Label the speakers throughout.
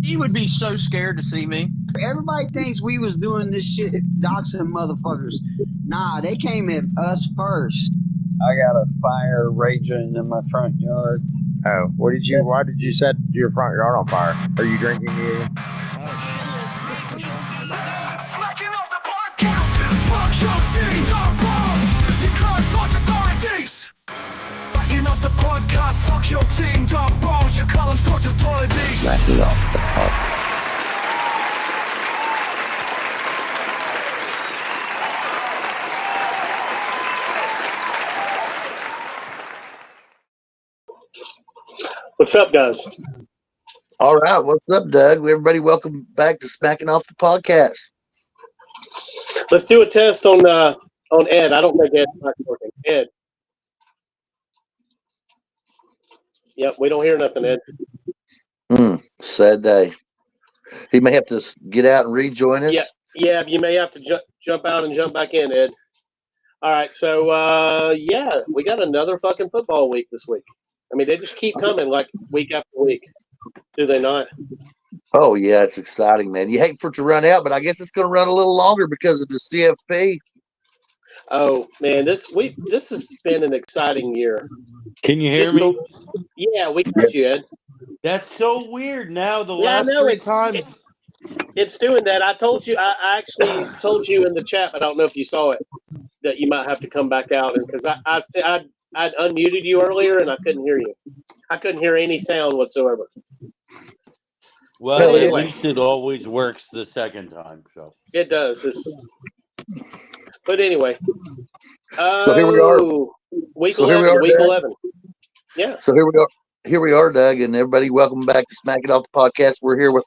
Speaker 1: He would be so scared to see me.
Speaker 2: Everybody thinks we was doing this shit, doxing motherfuckers. Nah, they came at us first.
Speaker 3: I got a fire raging in my front yard.
Speaker 4: Oh, why did you set your front yard on fire? Are you drinking anything?
Speaker 5: Smacking off the podcast. Fuck your city, dog balls. You can't start authorities. Smacking off the podcast. Fuck your team, dog balls. You call them start authorities.
Speaker 4: Smacking off the podcast.
Speaker 6: What's up, guys?
Speaker 7: All right, what's up, Doug? Everybody, welcome back to Smacking Off the Podcast.
Speaker 6: Let's do a test on Ed. I don't think Ed's not working. Ed. Yep, we don't hear nothing, Ed.
Speaker 7: Sad day. He may have to get out and rejoin us.
Speaker 6: Yeah, you may have to jump out and jump back in, Ed. All right, so yeah, we got another fucking football week this week. I mean, they just keep coming like week after week. Do they not?
Speaker 7: Oh, yeah, it's exciting, man. You hate for it to run out, but I guess it's going to run a little longer because of the CFP.
Speaker 6: Oh, man, this has been an exciting year.
Speaker 8: Can you hear me?
Speaker 6: Yeah, we got you, Ed.
Speaker 8: That's so weird now. The last three times.
Speaker 6: It's doing that. I told you, I actually told you in the chat, but I don't know if you saw it, that you might have to come back out. And because I'd unmuted you earlier and I couldn't hear you. I couldn't hear any sound whatsoever.
Speaker 8: Well, at least it always works the second time. So
Speaker 6: it does. But anyway.
Speaker 7: So here we are.
Speaker 6: Week 11. Yeah.
Speaker 7: So here we are. Here we are, Doug, and everybody, welcome back to Smack It Off the Podcast. We're here with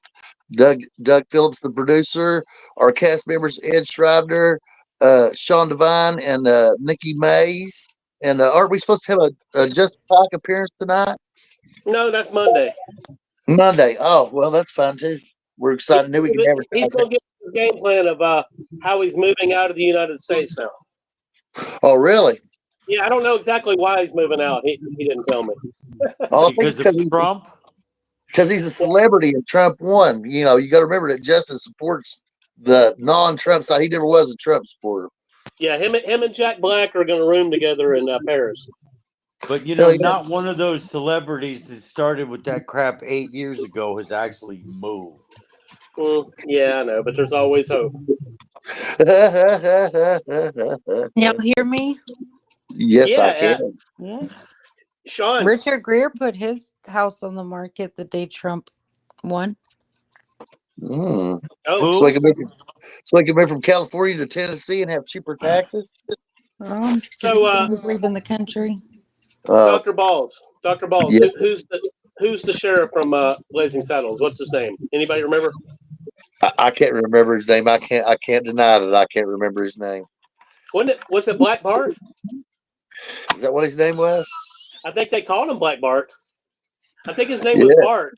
Speaker 7: Doug Phillips, the producer, our cast members, Ed Shriver, Sean Devine, and Nikki Mays. And aren't we supposed to have a Just Talk appearance tonight?
Speaker 6: No, that's Monday.
Speaker 7: Monday. Oh, well, that's fine, too. We're excited. We can advertise.
Speaker 6: He's going to get his game plan of how he's moving out of the United States now.
Speaker 7: Oh, really?
Speaker 6: Yeah, I don't know exactly why he's moving out. He didn't tell me.
Speaker 8: Because of Trump?
Speaker 7: Because he's a celebrity and Trump won. You know, you got to remember that Justin supports the non-Trump side. He never was a Trump supporter.
Speaker 6: Yeah, him and Jack Black are going to room together in Paris.
Speaker 8: But, you know, not one of those celebrities that started with that crap 8 years ago has actually moved.
Speaker 6: Yeah, I know, but there's always hope.
Speaker 9: Y'all hear me?
Speaker 7: Yes, I can.
Speaker 9: Yeah.
Speaker 6: Sean.
Speaker 9: Richard Gere put his house on the market the day Trump won.
Speaker 7: So he can move from California to Tennessee and have cheaper taxes.
Speaker 6: So
Speaker 9: leaving the country.
Speaker 6: Dr. Balls.
Speaker 7: Yes.
Speaker 6: Who's the sheriff from Blazing Saddles? What's his name? Anybody remember?
Speaker 7: I can't remember his name. I can't deny that I can't remember his name.
Speaker 6: Was it Black Bart?
Speaker 7: Is that what his name was?
Speaker 6: I think they called him Black Bart. I think his name was Bart.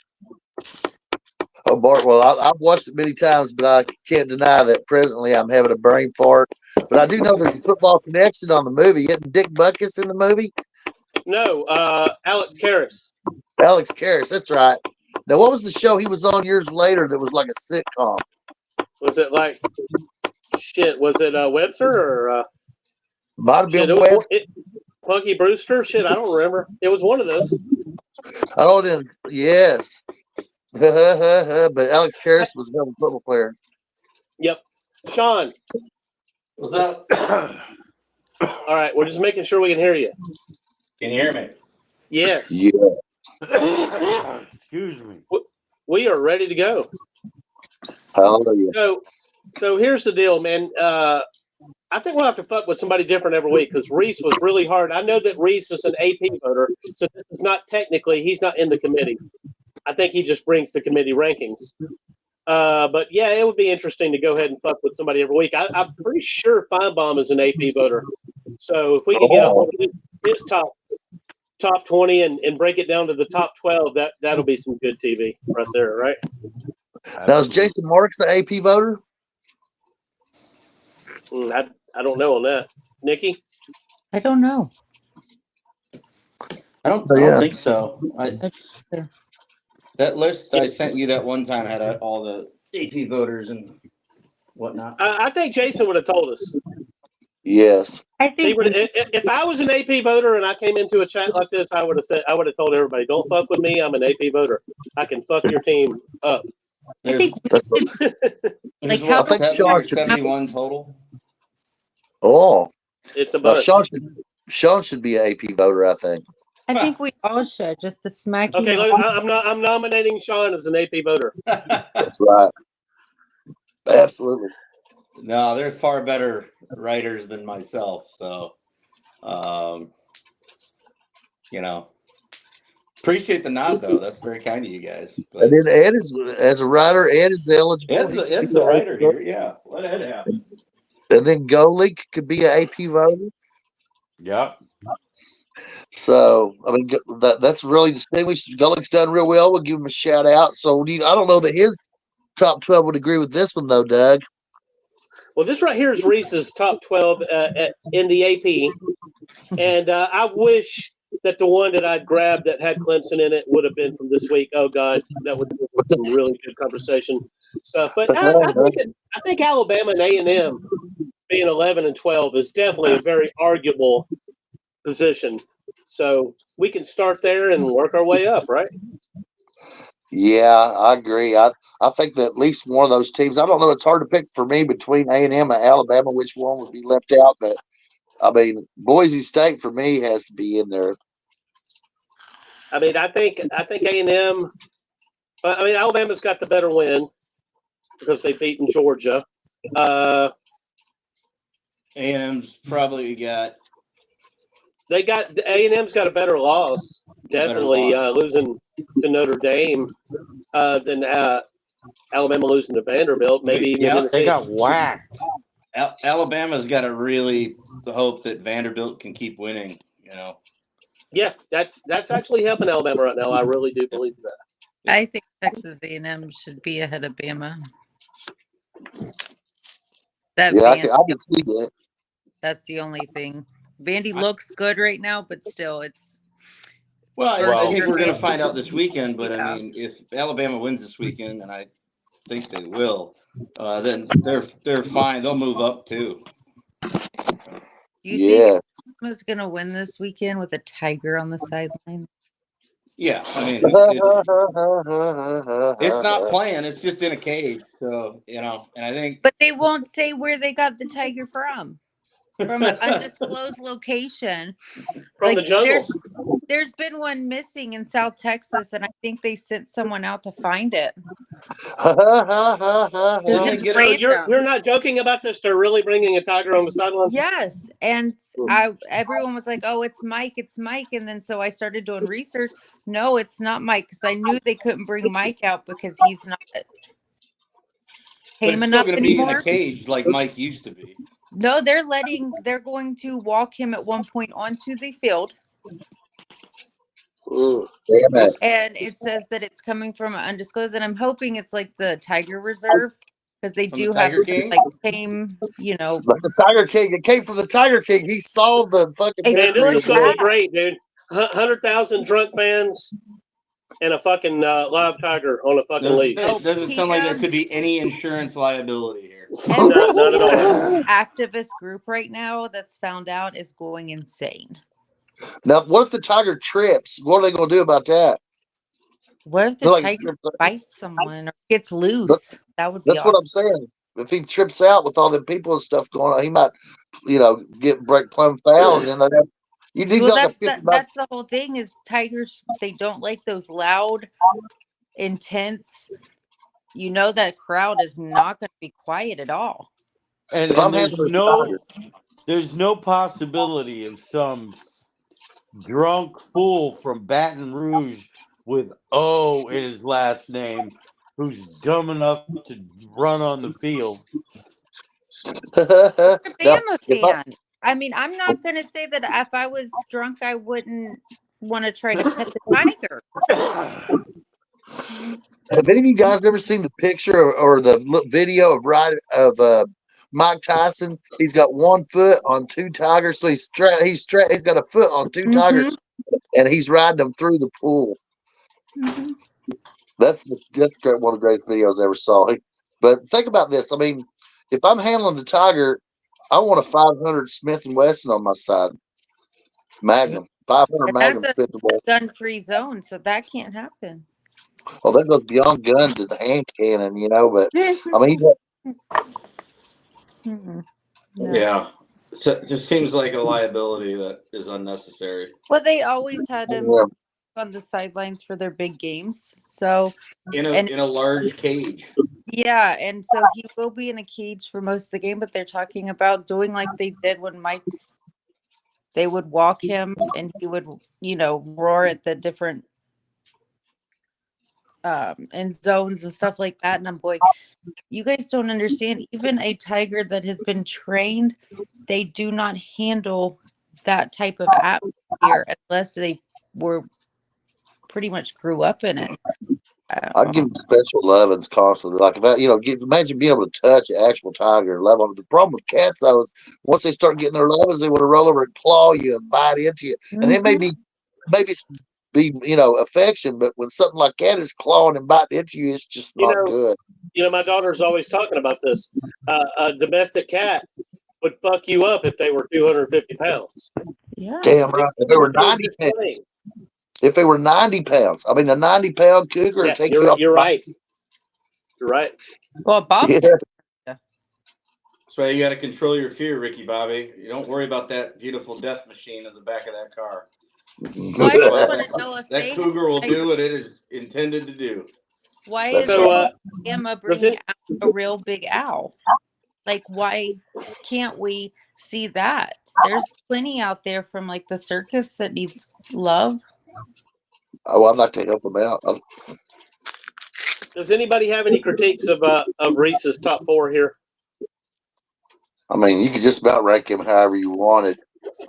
Speaker 7: Oh, Bart. Well, I've watched it many times, but I can't deny that presently I'm having a brain fart. But I do know there's a football connection on the movie. Isn't Dick Butkus in the movie?
Speaker 6: No, Alex Karras.
Speaker 7: Alex Karras, that's right. Now, what was the show he was on years later that was like a sitcom?
Speaker 6: Was it like shit? Was it Webster or
Speaker 7: might have been Webster?
Speaker 6: Punky Brewster? Shit, I don't remember. It was one of those.
Speaker 7: Oh, then yes. But Alex Karras was a football player.
Speaker 6: Yep. Sean.
Speaker 10: What's up?
Speaker 6: All right, we're just making sure we can hear you.
Speaker 10: Can you hear me?
Speaker 6: Yes.
Speaker 7: Yeah.
Speaker 8: Excuse me.
Speaker 6: We are ready to go.
Speaker 7: Hallelujah.
Speaker 6: So here's the deal, man. I think we'll have to fuck with somebody different every week because Reese was really hard. I know that Reese is an AP voter, so this is not technically, he's not in the committee. I think he just brings the committee rankings. But yeah, it would be interesting to go ahead and fuck with somebody every week. I'm pretty sure Feinbaum is an AP voter. So if we can get a hold of his top 20 and break it down to the top 12, that'll be some good TV right there, right?
Speaker 7: Now, is Jason Marks the AP voter?
Speaker 6: I don't know on that. Nikki?
Speaker 9: I don't know.
Speaker 10: I don't think so. That list I sent you that one time had all the AP voters and whatnot.
Speaker 6: I think Jason would have told us.
Speaker 7: Yes.
Speaker 9: I
Speaker 6: He
Speaker 9: think
Speaker 6: would. If I was an AP voter and I came into a chat like this, I would have told everybody, "Don't fuck with me. I'm an AP voter. I can fuck your team up."
Speaker 9: I think
Speaker 7: That's
Speaker 9: like
Speaker 10: There's
Speaker 9: how
Speaker 7: I
Speaker 10: what,
Speaker 7: think
Speaker 10: 70
Speaker 7: Sean
Speaker 10: or
Speaker 7: should.
Speaker 10: 71 total.
Speaker 7: Oh,
Speaker 6: It's a
Speaker 7: no,
Speaker 6: bunch.
Speaker 7: Sean should be an AP voter. I think.
Speaker 9: I think we all should just to smack
Speaker 6: Okay,
Speaker 9: you.
Speaker 6: look, I'm nominating Sean as an AP voter.
Speaker 7: That's right. Absolutely.
Speaker 10: No, there's far better writers than myself. So, you know, appreciate the nod though. That's very kind of you guys. But
Speaker 7: And then Ed is, as a writer, Ed is eligible.
Speaker 10: Ed's
Speaker 7: He could
Speaker 10: the
Speaker 7: be an
Speaker 10: writer
Speaker 7: AP voter.
Speaker 10: here. Yeah, let Ed have it.
Speaker 7: And then Golik could be an AP voter.
Speaker 8: Yep.
Speaker 7: So, I mean, that's really distinguished. Golik's done real well. We'll give him a shout out. So, I don't know that his top 12 would agree with this one, though, Doug.
Speaker 6: Well, this right here is Reese's top 12 in the AP, and I wish that the one that I'd grabbed that had Clemson in it would have been from this week. Oh God, that would have been some really good conversation stuff. But I think Alabama and A&M being 11 and 12 is definitely a very arguable position. So we can start there and work our way up, right?
Speaker 7: Yeah, I agree. I think that at least one of those teams. I don't know. It's hard to pick for me between A&M and Alabama which one would be left out. But I mean, Boise State for me has to be in there.
Speaker 6: I mean, I think A&M. I mean, Alabama's got the better win because they've beaten Georgia.
Speaker 10: A&M's probably got.
Speaker 6: A&M's got a better loss. Definitely losing to Notre Dame than Alabama losing to Vanderbilt. Maybe even
Speaker 10: Yeah,
Speaker 8: They got whacked.
Speaker 10: Alabama's got to really hope that Vanderbilt can keep winning. You know.
Speaker 6: Yeah, that's actually helping Alabama right now. I really do believe that.
Speaker 9: I think Texas A&M should be ahead of Bama. That
Speaker 7: Yeah, I
Speaker 9: Vandy,
Speaker 7: can see that.
Speaker 9: that's the only thing. Vandy looks good right now, but still, it's
Speaker 10: Well, I think
Speaker 9: Well-
Speaker 10: we're going to find out this weekend. But
Speaker 9: Yeah.
Speaker 10: I mean, if Alabama wins this weekend, and I think they will, then they're fine. They'll move up too.
Speaker 9: Do you
Speaker 7: Yeah.
Speaker 9: think Alabama's gonna win this weekend with a tiger on the sideline?
Speaker 10: Yeah, I mean, it's not playing; it's just in a cage. So and I think.
Speaker 9: But they won't say where they got the tiger from an undisclosed location.
Speaker 6: From the jungle.
Speaker 9: There's been one missing in South Texas, and I think they sent someone out to find it. Just
Speaker 6: So
Speaker 9: random.
Speaker 6: you're not joking about this. They're really bringing a tiger on the sideline.
Speaker 9: Yes, and everyone was like, "Oh, it's Mike, and then so I started doing research. No, it's not Mike, because I knew they couldn't bring Mike out because he's not
Speaker 10: But
Speaker 9: tame
Speaker 10: it's still
Speaker 9: enough
Speaker 10: going to be in
Speaker 9: anymore.
Speaker 10: a cage like Mike used to be.
Speaker 9: No, they're going to walk him at one point onto the field,
Speaker 6: Ooh.
Speaker 7: Damn it.
Speaker 9: and it says that it's coming from undisclosed, and I'm hoping it's like the Tiger Reserve, because they
Speaker 10: From
Speaker 9: do
Speaker 10: the
Speaker 9: have
Speaker 10: Tiger
Speaker 9: some,
Speaker 10: King?
Speaker 9: like tame,
Speaker 7: Like the Tiger King. It came from the Tiger King. He saw the fucking.
Speaker 9: It
Speaker 6: Man, this
Speaker 9: could
Speaker 6: is going to be
Speaker 9: be.
Speaker 6: great, dude. 100,000 drunk fans and a fucking live tiger on a fucking leash.
Speaker 10: It doesn't sound like there could be any insurance liability here.
Speaker 6: Not at all.
Speaker 9: Activist group right now that's found out is going insane.
Speaker 7: Now, what if the tiger trips? What are they going to do about that?
Speaker 9: What if the
Speaker 7: They're like,
Speaker 9: tiger bites someone or gets loose? That would be
Speaker 7: that's what I'm
Speaker 9: awesome.
Speaker 7: saying. If he trips out with all the people and stuff going on, he might, break plumb foul. And then you need
Speaker 9: Well,
Speaker 7: like a 50
Speaker 9: that's the whole thing is tigers, they don't like those loud, intense, that crowd is not going to be quiet at all.
Speaker 8: And,
Speaker 7: If I'm
Speaker 8: and there's
Speaker 7: handling
Speaker 8: no there's no possibility of some drunk fool from Baton Rouge with O in his last name who's dumb enough to run on the field.
Speaker 9: Bama
Speaker 7: if
Speaker 9: fan. I mean, I'm not going to say that if I was drunk, I wouldn't want to try to pet the tiger.
Speaker 7: Have any of you guys ever seen the picture or the video of Mike Tyson? He's got 1 foot on 2 tigers, so he's got a foot on 2 tigers, and he's riding them through the pool. That's one of the greatest videos I ever saw. But think about this. I mean, if I'm handling the Tiger, I want a 500 Smith and Wesson on my side, Magnum, 500
Speaker 9: And
Speaker 7: Magnum
Speaker 9: that's a
Speaker 7: Smith and Wesson.
Speaker 9: gun-free zone, so that can't happen.
Speaker 7: Well, that goes beyond guns to the hand cannon, you know. But I mean,
Speaker 9: No.
Speaker 10: Yeah. So it just seems like a liability that is unnecessary.
Speaker 9: Well, they always had him
Speaker 7: yeah,
Speaker 9: on the sidelines for their big games. So,
Speaker 10: In
Speaker 9: and
Speaker 10: a large cage.
Speaker 9: yeah, and so he will be in a cage for most of the game, but they're talking about doing like they did when Mike, they would walk him and he would, roar at the different end zones and stuff like that. And I'm going, you guys don't understand. Even a tiger that has been trained, they do not handle that type of atmosphere unless they were pretty much grew up in it.
Speaker 7: I'd give them special lovings constantly. Like if I, imagine being able to touch an actual tiger, love them. The problem with cats, though, is once they start getting their lovings, they want to roll over and claw you and bite into you, and it may be affection, but when something like that is clawing and biting into you, it's just not good.
Speaker 6: My daughter's always talking about this. A domestic cat would fuck you up if they were 250 pounds.
Speaker 9: Yeah.
Speaker 7: Damn right. If they were 90 pounds. If they were 90 pounds, I mean, a 90-pound cougar would take you off.
Speaker 6: You're right. You're right.
Speaker 9: Well, Bob.
Speaker 7: Yeah.
Speaker 10: That's why you got to control your fear, Ricky Bobby. You don't worry about that beautiful death machine in the back of that car.
Speaker 9: Well, I just want to know if
Speaker 10: that cougar will do what it is intended to do.
Speaker 9: Why is Emma bringing out a real big owl? Like, why can't we see that? There's plenty out there from like the circus that needs love.
Speaker 7: Oh, I'd like to help them out.
Speaker 6: Does anybody have any critiques of Reese's top four here?
Speaker 7: I mean, you could just about rank him however you wanted.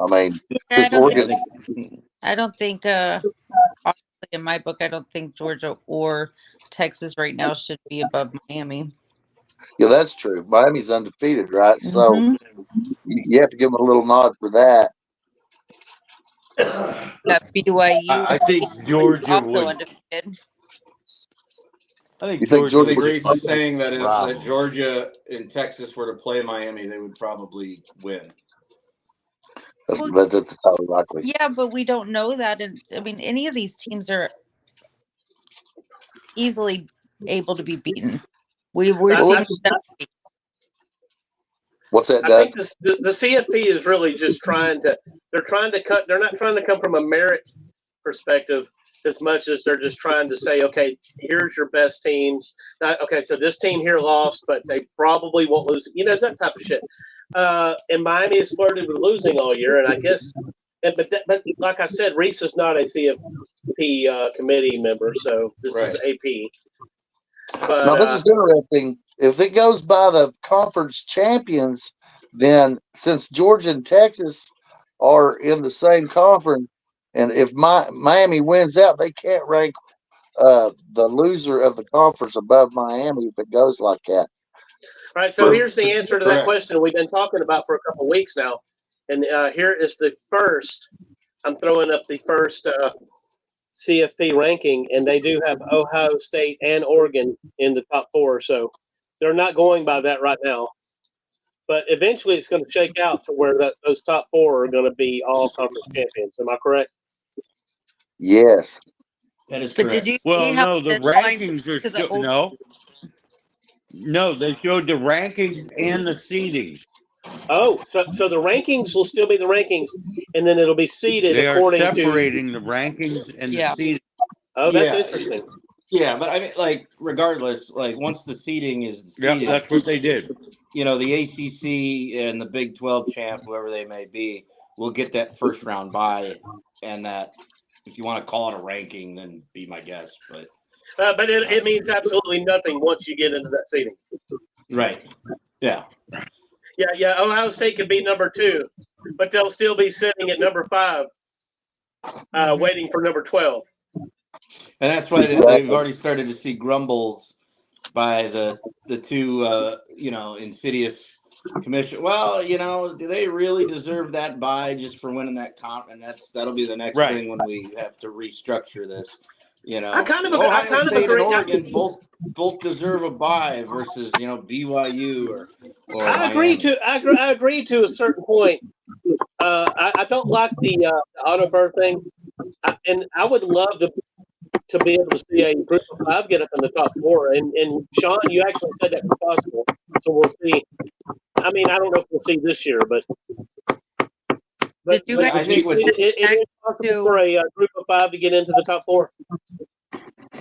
Speaker 7: I mean,
Speaker 9: I don't think in my book, I don't think Georgia or Texas right now should be above Miami.
Speaker 7: Yeah, that's true. Miami's undefeated, right? So you have to give them a little nod for that.
Speaker 9: BYU.
Speaker 8: I think Georgia
Speaker 9: also
Speaker 8: would.
Speaker 9: undefeated.
Speaker 8: I think
Speaker 10: Georgia
Speaker 8: would.
Speaker 10: Reese is saying that if that Georgia and Texas were to play Miami, they would probably win.
Speaker 7: That's highly likely.
Speaker 9: Yeah, but we don't know that. And I mean, any of these teams are easily able to be beaten.
Speaker 7: What's that,
Speaker 6: Doug? I think the CFP is really just they're not trying to come from a merit perspective as much as they're just trying to say, okay, here's your best teams. Okay, so this team here lost, but they probably won't lose. That type of shit. And Miami has flirted with losing all year, and I guess, but like I said, Reese is not a CFP committee member, so this is AP. But,
Speaker 7: now, this is interesting. If it goes by the conference champions, then since Georgia and Texas are in the same conference, and if Miami wins out, they can't rank the loser of the conference above Miami if it goes like that.
Speaker 6: All right, so here's the answer to that question we've been talking about for a couple of weeks now. And here is the first. I'm throwing up the first CFP ranking, and they do have Ohio State and Oregon in the top four. So they're not going by that right now. But eventually it's going to shake out to where those top four are going to be all conference champions. Am I correct?
Speaker 7: Yes.
Speaker 10: That is
Speaker 9: but
Speaker 10: correct.
Speaker 9: Did you
Speaker 8: Well,
Speaker 9: see
Speaker 8: no, the rankings are still, no, they showed the rankings and the seedings.
Speaker 6: Oh, so the rankings will still be the rankings, and then it'll be seeded according to
Speaker 8: separating the rankings and the seedings.
Speaker 6: Oh, that's interesting.
Speaker 10: Yeah, but I mean, like, regardless, like, once the seeding is seeded,
Speaker 8: that's what they did.
Speaker 10: The ACC and the Big 12 champ, whoever they may be, will get that first round bye, and that, if you want to call it a ranking, then be my guest. But
Speaker 6: it means absolutely nothing once you get into that seeding.
Speaker 10: Right. Yeah.
Speaker 6: Yeah. Ohio State could be number 2, but they'll still be sitting at number 5, waiting for number 12.
Speaker 10: And that's why they've already started to see grumbles by the two, insidious commission. Well, do they really deserve that bye just for winning that comp? And that'll be the next thing when we have to restructure this. You know,
Speaker 6: I kind of
Speaker 10: Ohio State and
Speaker 6: agree.
Speaker 10: Oregon both deserve a bye versus BYU or
Speaker 6: I agree
Speaker 10: Miami.
Speaker 6: I agree to a certain point. I don't like the auto bird thing, and I would love to be able to see a group of 5 get up in the top 4. And Sean, you actually said that was possible, so we'll see. I mean, I don't know if we'll see this year, but
Speaker 9: Did you guys
Speaker 10: I think
Speaker 6: it is possible for a group of 5 to get into the top 4.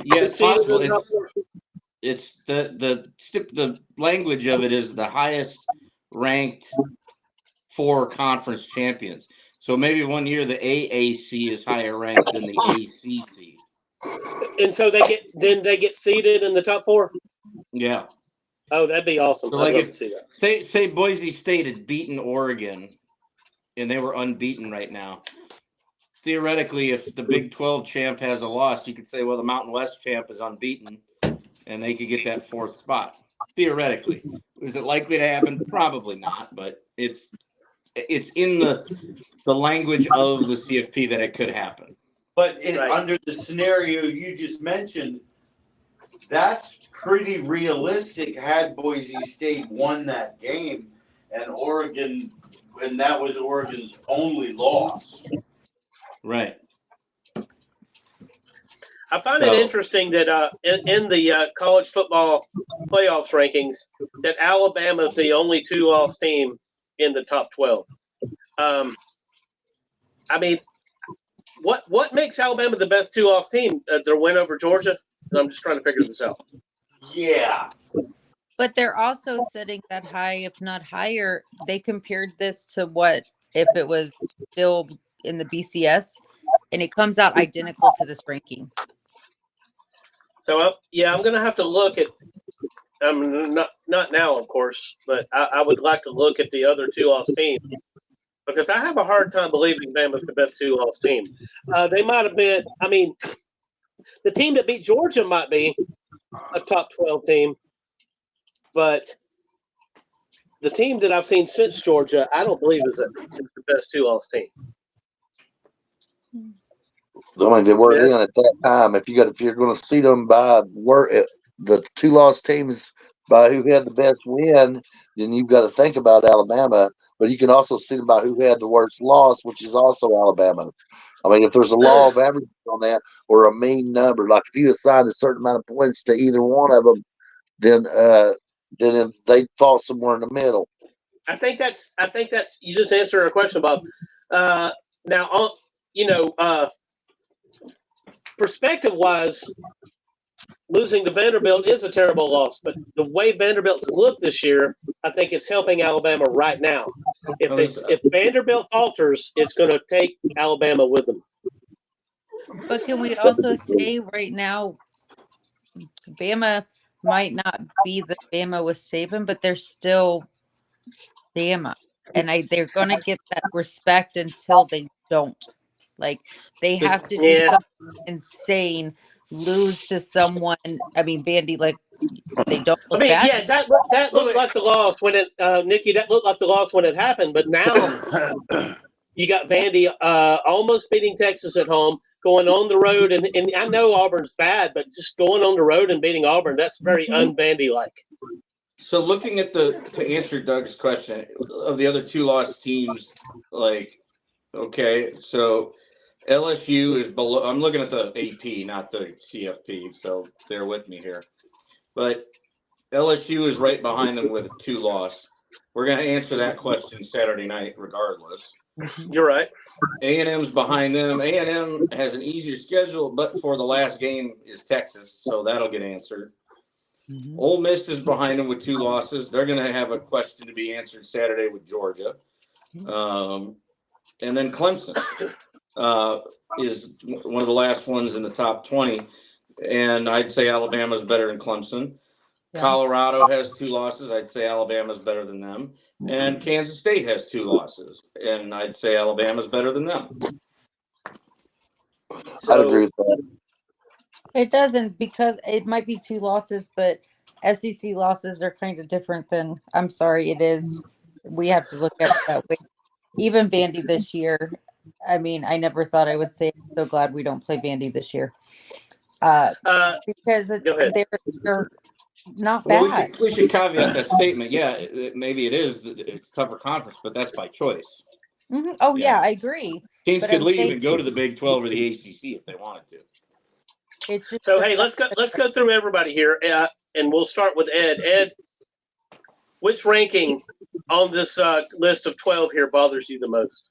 Speaker 10: Yeah, it's
Speaker 6: See it in
Speaker 10: possible.
Speaker 6: the top 4.
Speaker 10: It's the language of it is the highest ranked 4 conference champions. So maybe one year the AAC is higher ranked than the ACC.
Speaker 6: And so they get seeded in the top 4.
Speaker 10: Yeah.
Speaker 6: Oh, that'd be awesome.
Speaker 10: So
Speaker 6: I'd
Speaker 10: like
Speaker 6: love
Speaker 10: if
Speaker 6: to see that.
Speaker 10: say Boise State had beaten Oregon, and they were unbeaten right now. Theoretically, if the Big 12 champ has a loss, you could say, well, the Mountain West champ is unbeaten, and they could get that 4th spot. Theoretically, is it likely to happen? Probably not, but it's in the language of the CFP that it could happen.
Speaker 8: But
Speaker 6: Right.
Speaker 8: under the scenario you just mentioned, that's pretty realistic had Boise State won that game and that was Oregon's only loss.
Speaker 10: Right.
Speaker 6: I find it interesting that in the college football playoffs rankings, that Alabama is the only 2-loss team in the top 12. I mean, what makes Alabama the best 2-loss team? Their win over Georgia? I'm just trying to figure this out.
Speaker 8: Yeah.
Speaker 9: But they're also sitting that high, if not higher. They compared this to what if it was still in the BCS, and it comes out identical to this ranking.
Speaker 6: So I'm going to have to look at. Not now, of course, but I would like to look at the other 2-loss teams because I have a hard time believing Bama's the best 2-loss team. They might have been. I mean, the team that beat Georgia might be a top 12 team, but the team that I've seen since Georgia, I don't believe is the best 2-loss team.
Speaker 7: I mean, they were in at that time. If you're going to see them by the 2-loss teams by who had the best win, then you've got to think about Alabama. But you can also see them by who had the worst loss, which is also Alabama. I mean, if there's a law of averages on that or a mean number, like if you assign a certain amount of points to either one of them, then they fall somewhere in the middle.
Speaker 6: I think that's you just answered a question, Bob. Now, perspective-wise, losing to Vanderbilt is a terrible loss, but the way Vanderbilt's looked this year, I think it's helping Alabama right now. If Vanderbilt falters, it's going to take Alabama with them.
Speaker 9: But can we also say right now, Bama might not be the Bama with Saban, but they're still Bama, and they're going to get that respect until they don't. Like they have to do something insane, lose to someone. I mean, Vandy, like they don't look bad.
Speaker 6: Yeah, that looked like the loss when it, Nikki. That looked like the loss when it happened. But now you got Vandy almost beating Texas at home, going on the road, and I know Auburn's bad, but just going on the road and beating Auburn—that's very un-Vandy-like.
Speaker 10: So looking at to answer Doug's question of the other 2-loss teams, like, okay, so LSU is below. I'm looking at the AP, not the CFP, so bear with me here. But LSU is right behind them with a 2-loss. We're going to answer that question Saturday night regardless.
Speaker 6: You're right.
Speaker 10: A&M's behind them. A&M has an easier schedule, but for the last game is Texas, so that'll get answered. Mm-hmm. Ole Miss is behind them with 2 losses. They're going to have a question to be answered Saturday with Georgia. And then Clemson is one of the last ones in the top 20. And I'd say Alabama's better than Clemson. Yeah. Colorado has 2 losses. I'd say Alabama's better than them. And Kansas State has 2 losses. And I'd say Alabama's better than them.
Speaker 7: I'd agree with that.
Speaker 9: It doesn't, because it might be 2 losses, but SEC losses are kind of different than, I'm sorry, it is. We have to look at it that way. Even Vandy this year, I mean, I never thought I would say I'm so glad we don't play Vandy this year. Because
Speaker 6: Go ahead.
Speaker 9: they're not
Speaker 10: Well,
Speaker 9: bad.
Speaker 10: we should caveat that statement. Yeah, maybe it is. It's tougher conference, but that's by choice.
Speaker 9: Oh
Speaker 10: Yeah.
Speaker 9: yeah, I agree.
Speaker 10: Teams
Speaker 9: But
Speaker 10: could
Speaker 9: I'm
Speaker 10: leave
Speaker 9: saying
Speaker 10: and go to the Big 12 or the ACC if they wanted to.
Speaker 9: it's just
Speaker 6: So hey, let's go through everybody here, and we'll start with Ed. Ed, which ranking on this list of 12 here bothers you the most?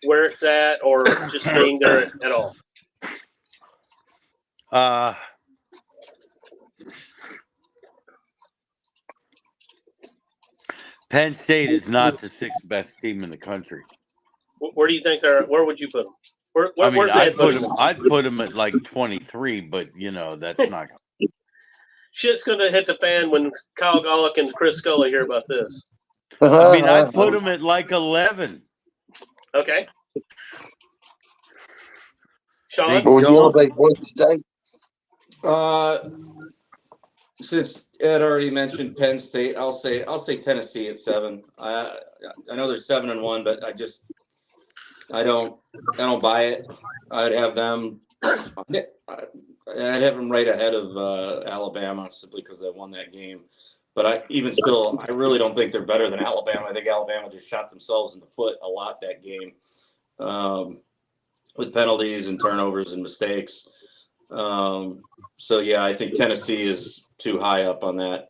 Speaker 6: Where it's at, or just being there at all?
Speaker 8: Penn State is not the sixth best team in the country.
Speaker 6: Where do you think they're? Where would you put them?
Speaker 8: I mean,
Speaker 6: Where's Ed putting them?
Speaker 8: I'd put them at like 23, but that's not.
Speaker 6: Shit's gonna hit the fan when Kyle Golick and Chris Scully hear about this.
Speaker 8: I mean, I'd put them at like 11.
Speaker 6: Okay. Sean,
Speaker 8: They
Speaker 7: What would you
Speaker 8: don't-
Speaker 7: elevate Boise State?
Speaker 10: Since Ed already mentioned Penn State, I'll say Tennessee at 7. I know they're 7-1, but I don't buy it. I'd have them right ahead of Alabama simply because they won that game. But I really don't think they're better than Alabama. I think Alabama just shot themselves in the foot a lot that game, with penalties and turnovers and mistakes. So yeah, I think Tennessee is too high up on that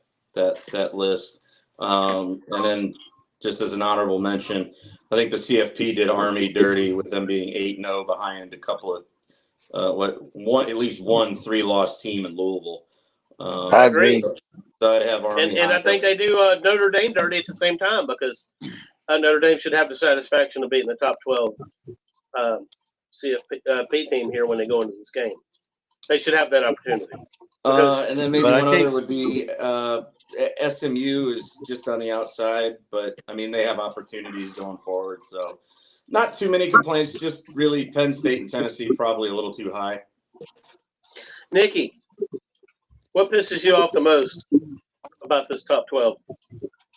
Speaker 10: list. And then just as an honorable mention, I think the CFP did Army dirty with them being 8-0 behind a couple of at least one 3-loss team in Louisville.
Speaker 7: I agree.
Speaker 10: So I'd have Army.
Speaker 6: and I think they do Notre Dame dirty at the same time because Notre Dame should have the satisfaction of beating the top 12 CFP team here when they go into this game. They should have that opportunity.
Speaker 10: And then maybe
Speaker 8: But I
Speaker 10: one other
Speaker 8: think-
Speaker 10: would be SMU is just on the outside, but I mean they have opportunities going forward. So not too many complaints. Just really Penn State and Tennessee probably a little too high.
Speaker 6: Nikki, what pisses you off the most about this top 12?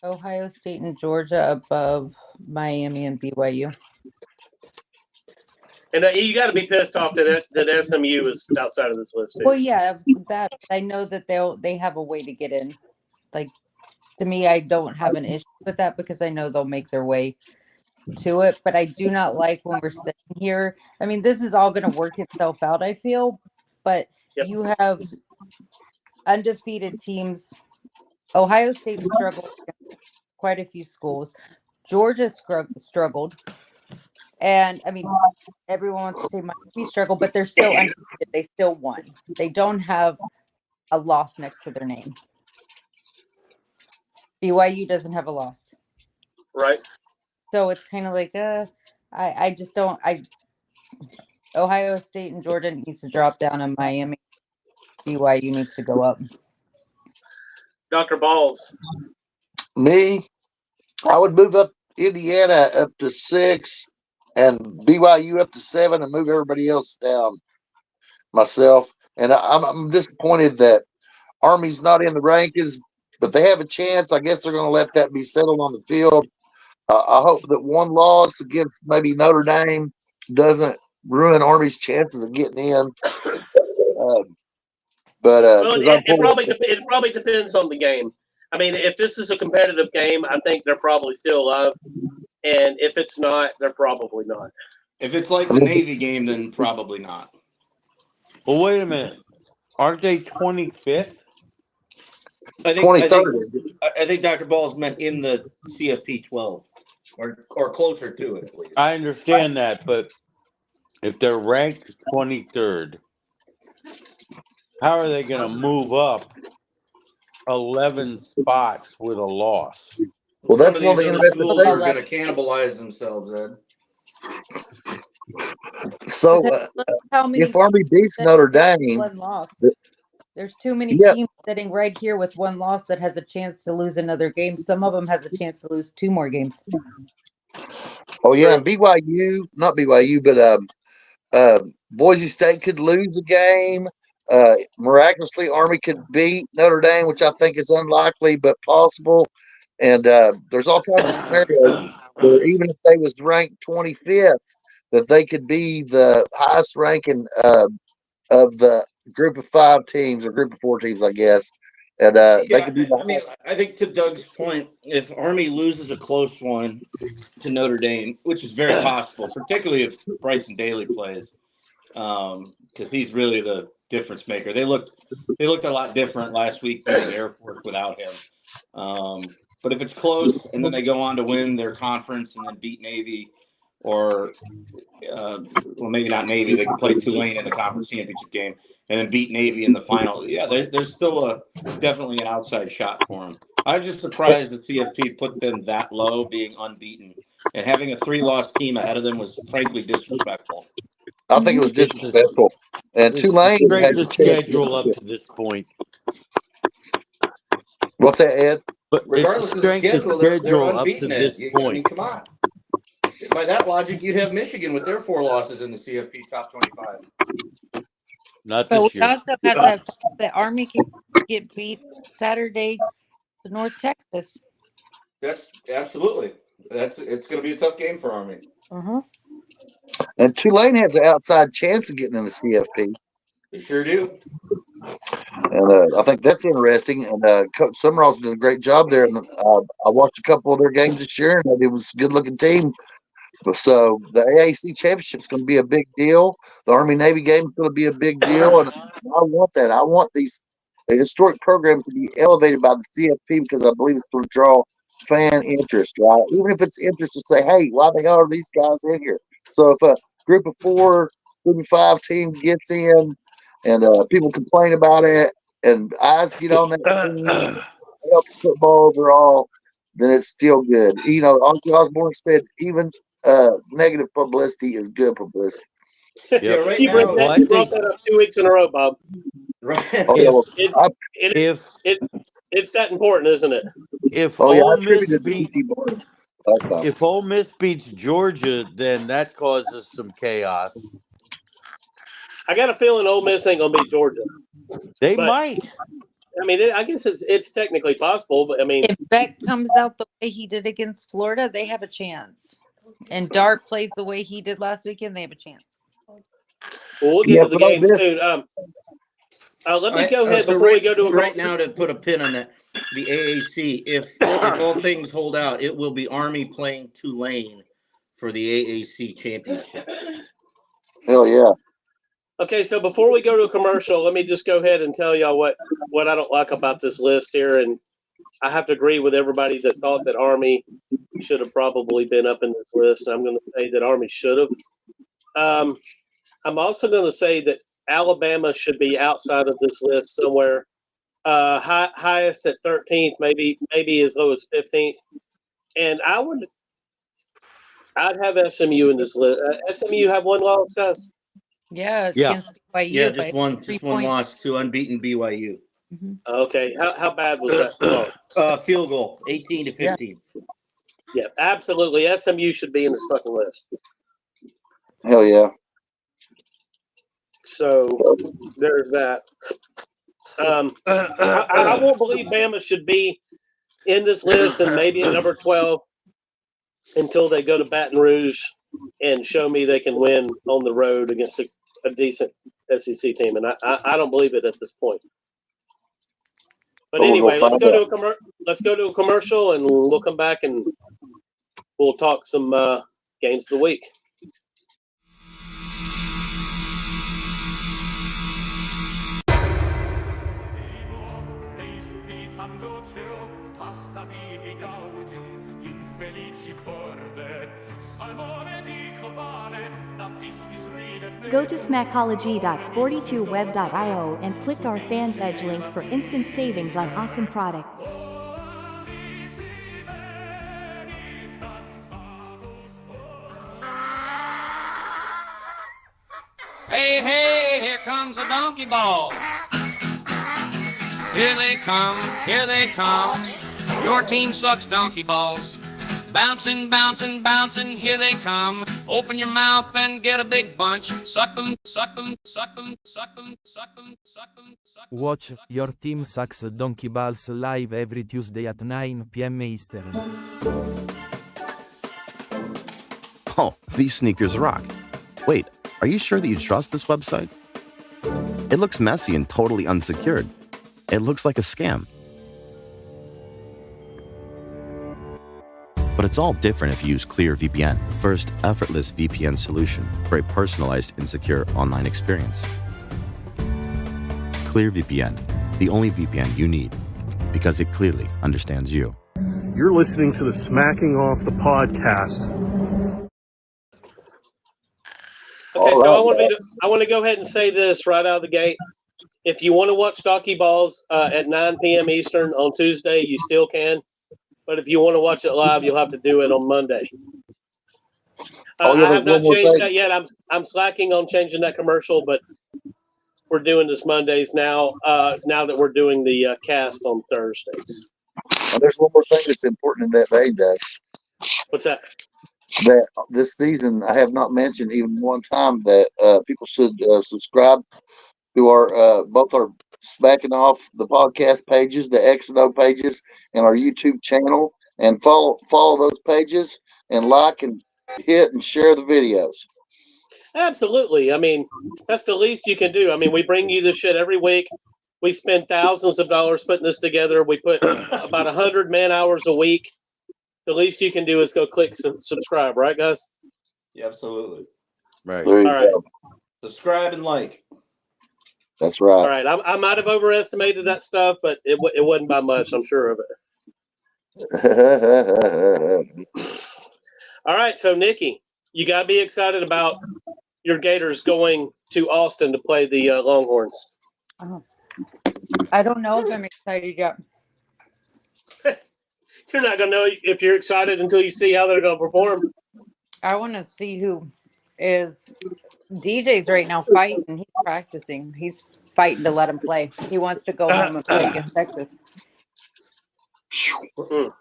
Speaker 9: Ohio State and Georgia above Miami and BYU.
Speaker 6: And you got to be pissed off that SMU is outside of this list. Too.
Speaker 9: Well, yeah, that I know that they have a way to get in. Like to me, I don't have an issue with that because I know they'll make their way to it. But I do not like when we're sitting here. I mean, this is all going to work itself out, I feel. But
Speaker 6: Yep.
Speaker 9: you have undefeated teams. Ohio State struggled against quite a few schools. Georgia struggled. And I mean, everyone wants to say Miami struggled, but they're still undefeated. They still won. They don't have a loss next to their name. BYU doesn't have a loss.
Speaker 6: Right.
Speaker 9: So it's kind of like, I just don't. Ohio State and Georgia needs to drop down, and Miami, BYU needs to go up.
Speaker 6: Dr. Balls.
Speaker 7: Me, I would move up Indiana up to 6 and BYU up to 7 and move everybody else down myself. And I'm disappointed that Army's not in the rankings, but they have a chance. I guess they're going to let that be settled on the field. I hope that one loss against maybe Notre Dame doesn't ruin Army's chances of getting in.
Speaker 6: Well, it probably depends on the game. I mean, if this is a competitive game, I think they're probably still alive. And if it's not, they're probably not.
Speaker 10: If it's like the Navy game, then probably not.
Speaker 8: Well, wait a minute. Aren't they 25th?
Speaker 10: I think
Speaker 7: 23rd.
Speaker 10: I think Dr. Balls meant in the CFP 12 or closer to it, at least.
Speaker 8: I understand that, but if they're ranked 23rd, how are they going to move up 11 spots with a loss?
Speaker 7: Well, that's
Speaker 10: Some
Speaker 7: one
Speaker 10: of
Speaker 7: of the
Speaker 10: these other
Speaker 7: interesting
Speaker 10: schools are
Speaker 7: things.
Speaker 10: going to cannibalize themselves, Ed.
Speaker 7: So
Speaker 9: Look how many
Speaker 7: if Army beats
Speaker 9: teams
Speaker 7: Notre
Speaker 9: that have
Speaker 7: Dame,
Speaker 9: one loss.
Speaker 7: the-
Speaker 9: There's too many
Speaker 7: Yeah.
Speaker 9: teams sitting right here with one loss that has a chance to lose another game. Some of them has a chance to lose 2 more games.
Speaker 7: oh yeah, and BYU, not BYU, but Boise State could lose a game. Miraculously, Army could beat Notre Dame, which I think is unlikely but possible. And there's all kinds of scenarios where even if they was ranked 25th, that they could be the highest ranking of the group of 5 teams or group of 4 teams, I guess, and they could be.
Speaker 10: I mean, I think to Doug's point, if Army loses a close one to Notre Dame, which is very possible, particularly if Bryson Daly plays, because he's really the difference maker. They looked a lot different last week beating Air Force without him. But if it's close and then they go on to win their conference and then beat Navy, or well, maybe not Navy, they could play Tulane in the conference championship game and then beat Navy in the final. Yeah, there's still definitely an outside shot for them. I'm just surprised the CFP put them that low, being unbeaten, and having a 3-loss team ahead of them was frankly disrespectful.
Speaker 7: I think it was disrespectful. And Tulane had
Speaker 8: the schedule up to this point.
Speaker 7: What's that, Ed?
Speaker 10: But regardless of the schedule, they're unbeaten. I mean, come on. By that logic, you'd have Michigan with their 4 losses in the CFP top 25.
Speaker 8: Not
Speaker 9: But
Speaker 8: this
Speaker 9: we
Speaker 8: year.
Speaker 9: also have the Army can get beat Saturday to North Texas.
Speaker 10: That's absolutely. It's going to be a tough game for Army.
Speaker 9: Uh-huh.
Speaker 7: And Tulane has an outside chance of getting in the CFP.
Speaker 10: They sure do.
Speaker 7: And I think that's interesting. And Coach Summerall's did a great job there. And I watched a couple of their games this year, and it was a good-looking team. So the AAC championship is going to be a big deal. The Army-Navy game is going to be a big deal. And I want that. I want these historic programs to be elevated by the CFP because I believe it's going to draw fan interest, right? Even if it's interest to say, hey, why the hell are these guys in here? So if a group of 4, group of 5 team gets in and people complain about it and eyes get on that team, helps football overall, then it's still good. You know, Uncle Osborne said even negative publicity is good publicity.
Speaker 10: Yeah, right
Speaker 6: You
Speaker 10: now,
Speaker 6: brought that up 2 weeks in a row, Bob.
Speaker 10: right.
Speaker 7: Oh, yeah, well,
Speaker 6: It's that important, isn't it?
Speaker 8: If
Speaker 7: I
Speaker 8: Ole Miss
Speaker 7: attributed to
Speaker 8: beat,
Speaker 7: P.T. Barnum last time.
Speaker 8: if Ole Miss beats Georgia, then that causes some chaos.
Speaker 6: I got a feeling Ole Miss ain't gonna beat Georgia.
Speaker 8: They
Speaker 6: But-
Speaker 8: might.
Speaker 6: I mean, I guess it's technically possible, but I mean,
Speaker 9: If Beck comes out the way he did against Florida, they have a chance. And Dart plays the way he did last weekend, they have a chance.
Speaker 6: we'll get
Speaker 7: Yeah,
Speaker 6: to the
Speaker 7: but Ole
Speaker 6: games
Speaker 7: Miss-
Speaker 6: soon. Let me
Speaker 10: Right,
Speaker 6: go ahead
Speaker 10: so
Speaker 6: before we go to a
Speaker 10: right now to put a pin on that. The AAC, if all things hold out, it will be Army playing Tulane for the AAC championship.
Speaker 7: Hell yeah.
Speaker 6: Okay, so before we go to a commercial, let me just go ahead and tell y'all what I don't like about this list here, and I have to agree with everybody that thought that Army should have probably been up in this list. I'm going to say that Army should have. I'm also going to say that Alabama should be outside of this list somewhere. Highest at 13th, maybe as low as 15th, and I'd have SMU in this list. SMU have 1 loss, guys.
Speaker 9: Yeah,
Speaker 8: Yeah.
Speaker 9: against BYU.
Speaker 10: Yeah,
Speaker 9: by
Speaker 10: just one
Speaker 9: 3
Speaker 10: loss
Speaker 9: points.
Speaker 10: to unbeaten BYU.
Speaker 6: Okay, how bad was that loss?
Speaker 10: Field goal, 18-15.
Speaker 6: Yeah, absolutely. SMU should be in this fucking list.
Speaker 7: Hell yeah.
Speaker 6: So there's that. I won't believe Bama should be in this list and maybe at number 12 until they go to Baton Rouge and show me they can win on the road against a decent SEC team. And I don't believe it at this point. But
Speaker 7: Well, we'll
Speaker 6: anyway, let's
Speaker 7: find
Speaker 6: go to a commercial and we'll come back and we'll talk some games of the week.
Speaker 11: Go to smackology.42web.io and click our Fans Edge link for instant savings on awesome products.
Speaker 12: Hey, hey, here comes a donkey ball. Here they come, here they come. Your team sucks, donkey balls. Bouncing, bouncing, bouncing, here they come. Open your mouth and get a big bunch. Suck them, suck them, suck them, suck them, suck them, suck them, suck them.
Speaker 13: Watch Your Team Sucks Donkey Balls live every Tuesday at 9 p.m. Eastern.
Speaker 14: Oh, these sneakers rock. Wait, are you sure that you trust this website? It looks messy and totally unsecured. It looks like a scam. But it's all different if you use ClearVPN, the first effortless VPN solution for a personalized and secure online experience. ClearVPN, the only VPN you need, because it clearly understands you.
Speaker 15: You're listening to the Smacking Off the podcast.
Speaker 6: Okay, so I want to go ahead and say this right out of the gate. If you want to watch Stocky Balls at 9 p.m. Eastern on Tuesday, you still can. But if you want to watch it live, you'll have to do it on Monday. I have not changed that yet. I'm slacking on changing that commercial, but we're doing this Mondays now. Now that we're doing the cast on Thursdays.
Speaker 7: There's one more thing that's important in that vein, Doug.
Speaker 6: What's that?
Speaker 7: That this season I have not mentioned even one time that people should subscribe to our both our Smacking Off the podcast pages, the X and O pages, and our YouTube channel, and follow those pages and like and hit and share the videos.
Speaker 6: Absolutely. I mean, that's the least you can do. I mean, we bring you this shit every week. We spend thousands of dollars putting this together. We put about 100 man hours a week. The least you can do is go click subscribe, right, guys?
Speaker 10: Yeah, absolutely.
Speaker 8: Right.
Speaker 6: All right.
Speaker 10: Subscribe and like.
Speaker 7: That's right.
Speaker 6: All right. I might have overestimated that stuff, but it wasn't by much. I'm sure of it. All right. So, Nikki, you got to be excited about your Gators going to Austin to play the Longhorns.
Speaker 9: Oh. I don't know if I'm excited yet.
Speaker 6: You're not going to know if you're excited until you see how they're going to perform.
Speaker 9: I want to see who is DJ's right now fighting. He's practicing. He's fighting to let him play. He wants to go home and play against Texas.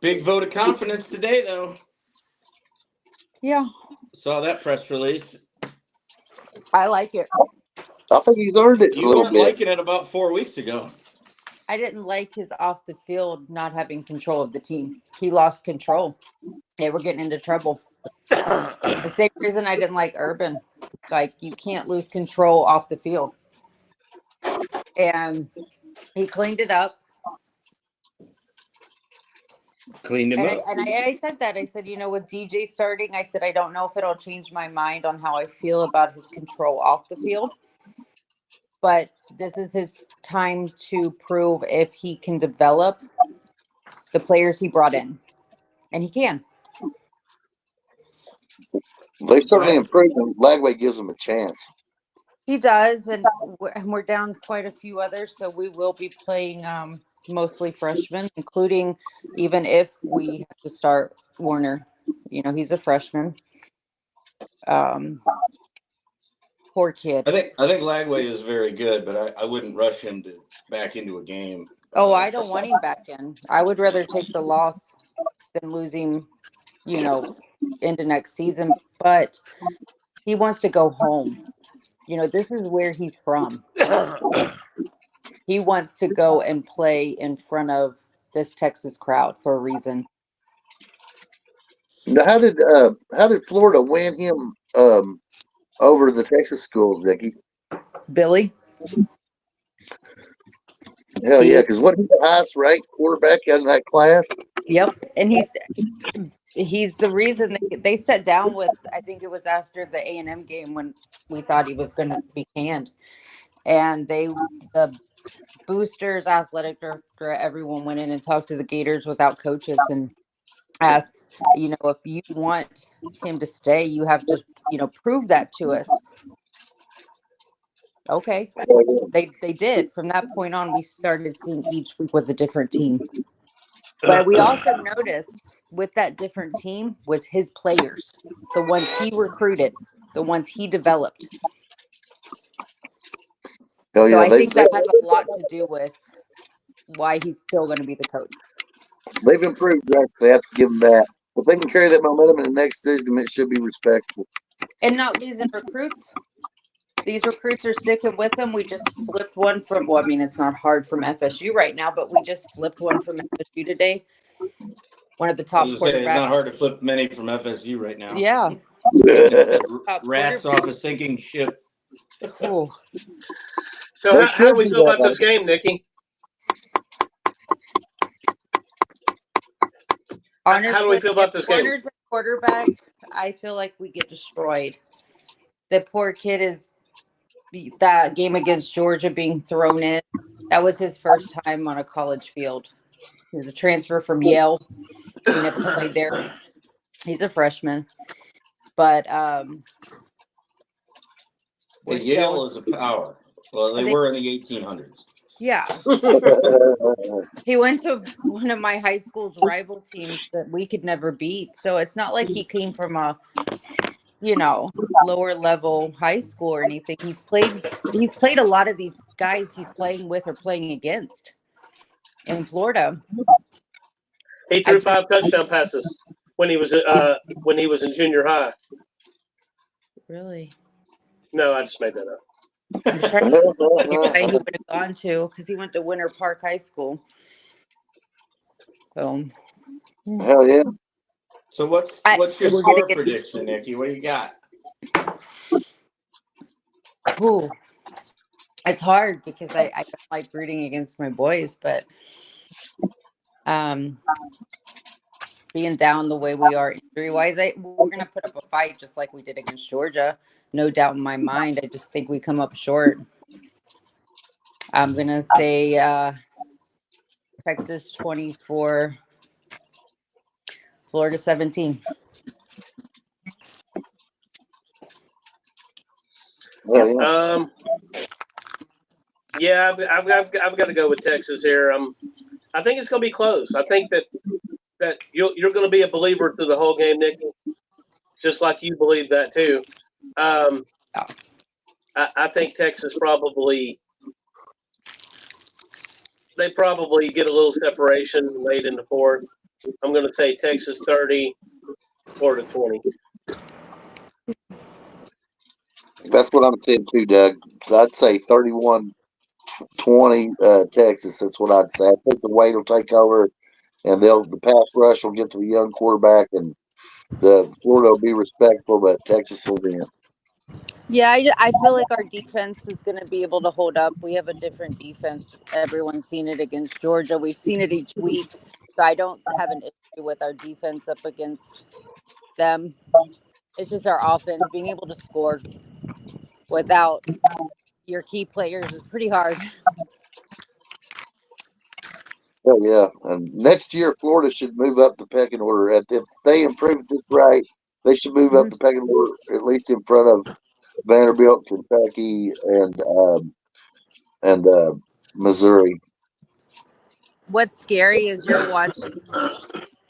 Speaker 10: Big vote of confidence today, though.
Speaker 9: Yeah.
Speaker 10: Saw that press release.
Speaker 9: I like it.
Speaker 7: I think he's earned it.
Speaker 10: You weren't liking it about 4 weeks ago.
Speaker 9: I didn't like his off the field not having control of the team. He lost control. They were getting into trouble. The same reason I didn't like Urban. Like, you can't lose control off the field. And he cleaned it up.
Speaker 10: Cleaned him up.
Speaker 9: And I said that. I said, with DJ starting, I said, I don't know if it'll change my mind on how I feel about his control off the field. But this is his time to prove if he can develop the players he brought in. And he can.
Speaker 7: They've certainly improved, and Lagway gives them a chance.
Speaker 9: He does, and we're down quite a few others, so we will be playing mostly freshmen, including even if we have to start Warner. He's a freshman. Poor kid.
Speaker 10: I think Lagway is very good, but I wouldn't rush him back into a game.
Speaker 9: Oh, I don't want him back in. I would rather take the loss than lose him, into next season. But he wants to go home. This is where he's from. He wants to go and play in front of this Texas crowd for a reason.
Speaker 7: Now, how did Florida win him over the Texas schools, Vicky?
Speaker 9: Billy?
Speaker 7: Hell yeah, because wasn't he the highest ranked quarterback out of that class?
Speaker 9: Yep, and he's the reason they sat down with. I think it was after the A&M game when we thought he was going to be canned, and the boosters, athletic director, everyone went in and talked to the Gators without coaches and asked, if you want him to stay, you have to, prove that to us. Okay, they did. From that point on, we started seeing each week was a different team. But we also noticed with that different team was his players, the ones he recruited, the ones he developed.
Speaker 7: Oh,
Speaker 9: so I think that has a lot to do with why he's still going to be the coach.
Speaker 7: They've improved. They have to give them that. If they can carry that momentum in the next season, it should be respectable.
Speaker 9: And not losing recruits. These recruits are sticking with them. We just flipped one from, it's not hard from FSU right now, but we just flipped one from FSU today. One of the top quarterbacks.
Speaker 10: It's not hard to flip many from FSU right now.
Speaker 9: Yeah.
Speaker 10: Rats off a sinking ship.
Speaker 9: Cool.
Speaker 6: So
Speaker 7: They
Speaker 6: how
Speaker 7: should
Speaker 6: do we
Speaker 7: do
Speaker 6: feel
Speaker 7: that,
Speaker 6: about this game, Nikki?
Speaker 9: Honestly,
Speaker 6: How do we feel about
Speaker 9: if
Speaker 6: this game?
Speaker 9: Warner's a quarterback, I feel like we get destroyed. The poor kid is that game against Georgia being thrown in. That was his first time on a college field. He was a transfer from Yale. He never played there. He's a freshman. But we're
Speaker 10: Yale
Speaker 9: still
Speaker 10: is a power. Well, they
Speaker 9: they,
Speaker 10: were in the 1800s.
Speaker 9: yeah. He went to one of my high school's rival teams that we could never beat. So it's not like he came from a, lower level high school or anything. He's played a lot of these guys he's playing with or playing against in Florida.
Speaker 6: He threw 5 touchdown passes when he was in junior high.
Speaker 9: Really?
Speaker 6: No, I just made that up.
Speaker 9: I'm trying to think which guy he would have gone to because he went to Winter Park High School.
Speaker 7: Hell yeah.
Speaker 10: So what's your
Speaker 9: we're
Speaker 10: score
Speaker 9: gonna get-
Speaker 10: prediction, Nikki? What do you got?
Speaker 9: Ooh, it's hard because I don't like rooting against my boys, but being down the way we are injury wise, we're gonna put up a fight just like we did against Georgia. No doubt in my mind. I just think we come up short. I'm gonna say Texas 24, Florida 17.
Speaker 6: Yeah, I've got to go with Texas here. I think it's going to be close. I think that you're going to be a believer through the whole game, Nikki, just like you believe that too. I think Texas probably get a little separation late in the fourth. I'm going to say Texas 30, Florida 20.
Speaker 7: That's what I'm saying too, Doug. So I'd say 31-20 Texas. That's what I'd say. I think the weight will take over, and the pass rush will get to the young quarterback, and the Florida will be respectful, but Texas will win.
Speaker 9: Yeah, I feel like our defense is going to be able to hold up. We have a different defense. Everyone's seen it against Georgia. We've seen it each week. So I don't have an issue with our defense up against them. It's just our offense being able to score without your key players is pretty hard.
Speaker 7: Hell yeah. And next year, Florida should move up the pecking order. If they improve this right, they should move up the pecking order, at least in front of Vanderbilt, Kentucky, and Missouri.
Speaker 9: What's scary is you're watching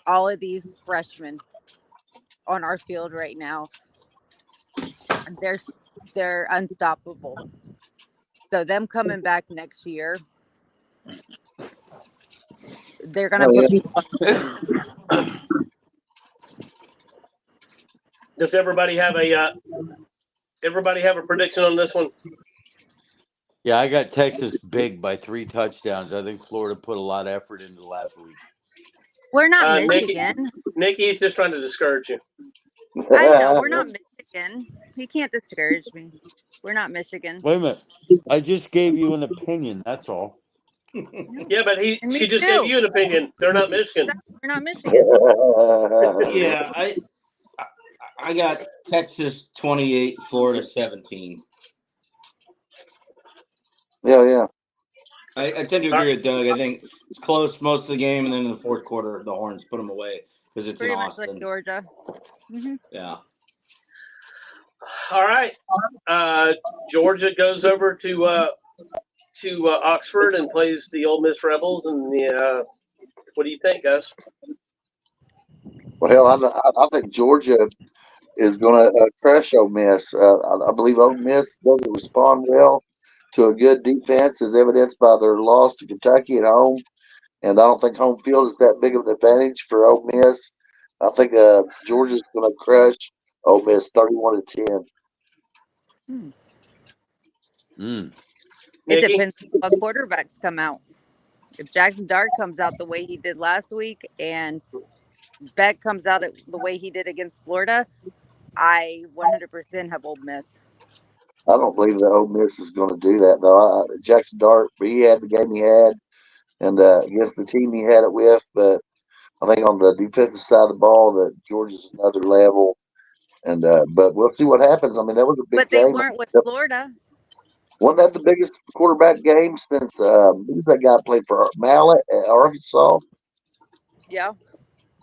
Speaker 9: all of these freshmen on our field right now. They're unstoppable. So them coming back next year, they're gonna put people up.
Speaker 6: Does everybody have a prediction on this one?
Speaker 8: Yeah, I got Texas big by 3 touchdowns. I think Florida put a lot of effort into last week.
Speaker 9: We're not Michigan.
Speaker 6: Nikki's just trying to discourage you.
Speaker 9: I know we're not Michigan. He can't discourage me. We're not Michigan.
Speaker 8: Wait a minute. I just gave you an opinion. That's all.
Speaker 6: Yeah, but she just gave you an opinion. They're not Michigan.
Speaker 9: We're not Michigan.
Speaker 10: Yeah, I got Texas 28, Florida 17.
Speaker 7: Yeah.
Speaker 10: I tend to agree with Doug. I think it's close most of the game, and then in the fourth quarter, the Horns put them away because it's
Speaker 9: Pretty
Speaker 10: in
Speaker 9: much
Speaker 10: Austin.
Speaker 9: like Georgia. Mm-hmm.
Speaker 10: Yeah.
Speaker 6: All right. Georgia goes over to Oxford and plays the Ole Miss Rebels. And what do you think, guys?
Speaker 7: Well, I think Georgia is going to crush Ole Miss. I believe Ole Miss doesn't respond well to a good defense, as evidenced by their loss to Kentucky at home. And I don't think home field is that big of an advantage for Ole Miss. I think Georgia's going to crush Ole Miss 31-10.
Speaker 9: It depends on what quarterbacks come out. If Jackson Dart comes out the way he did last week and Beck comes out the way he did against Florida, I 100% have Ole Miss.
Speaker 7: I don't believe that Ole Miss is going to do that though. Jackson Dart, he had the game he had, and against the team he had it with. But I think on the defensive side of the ball, that Georgia's another level. And but we'll see what happens. I mean, that was a big
Speaker 9: But they
Speaker 7: game.
Speaker 9: weren't with Florida.
Speaker 7: Wasn't that the biggest quarterback game since who's that guy played for Mallet at Arkansas?
Speaker 9: Yeah.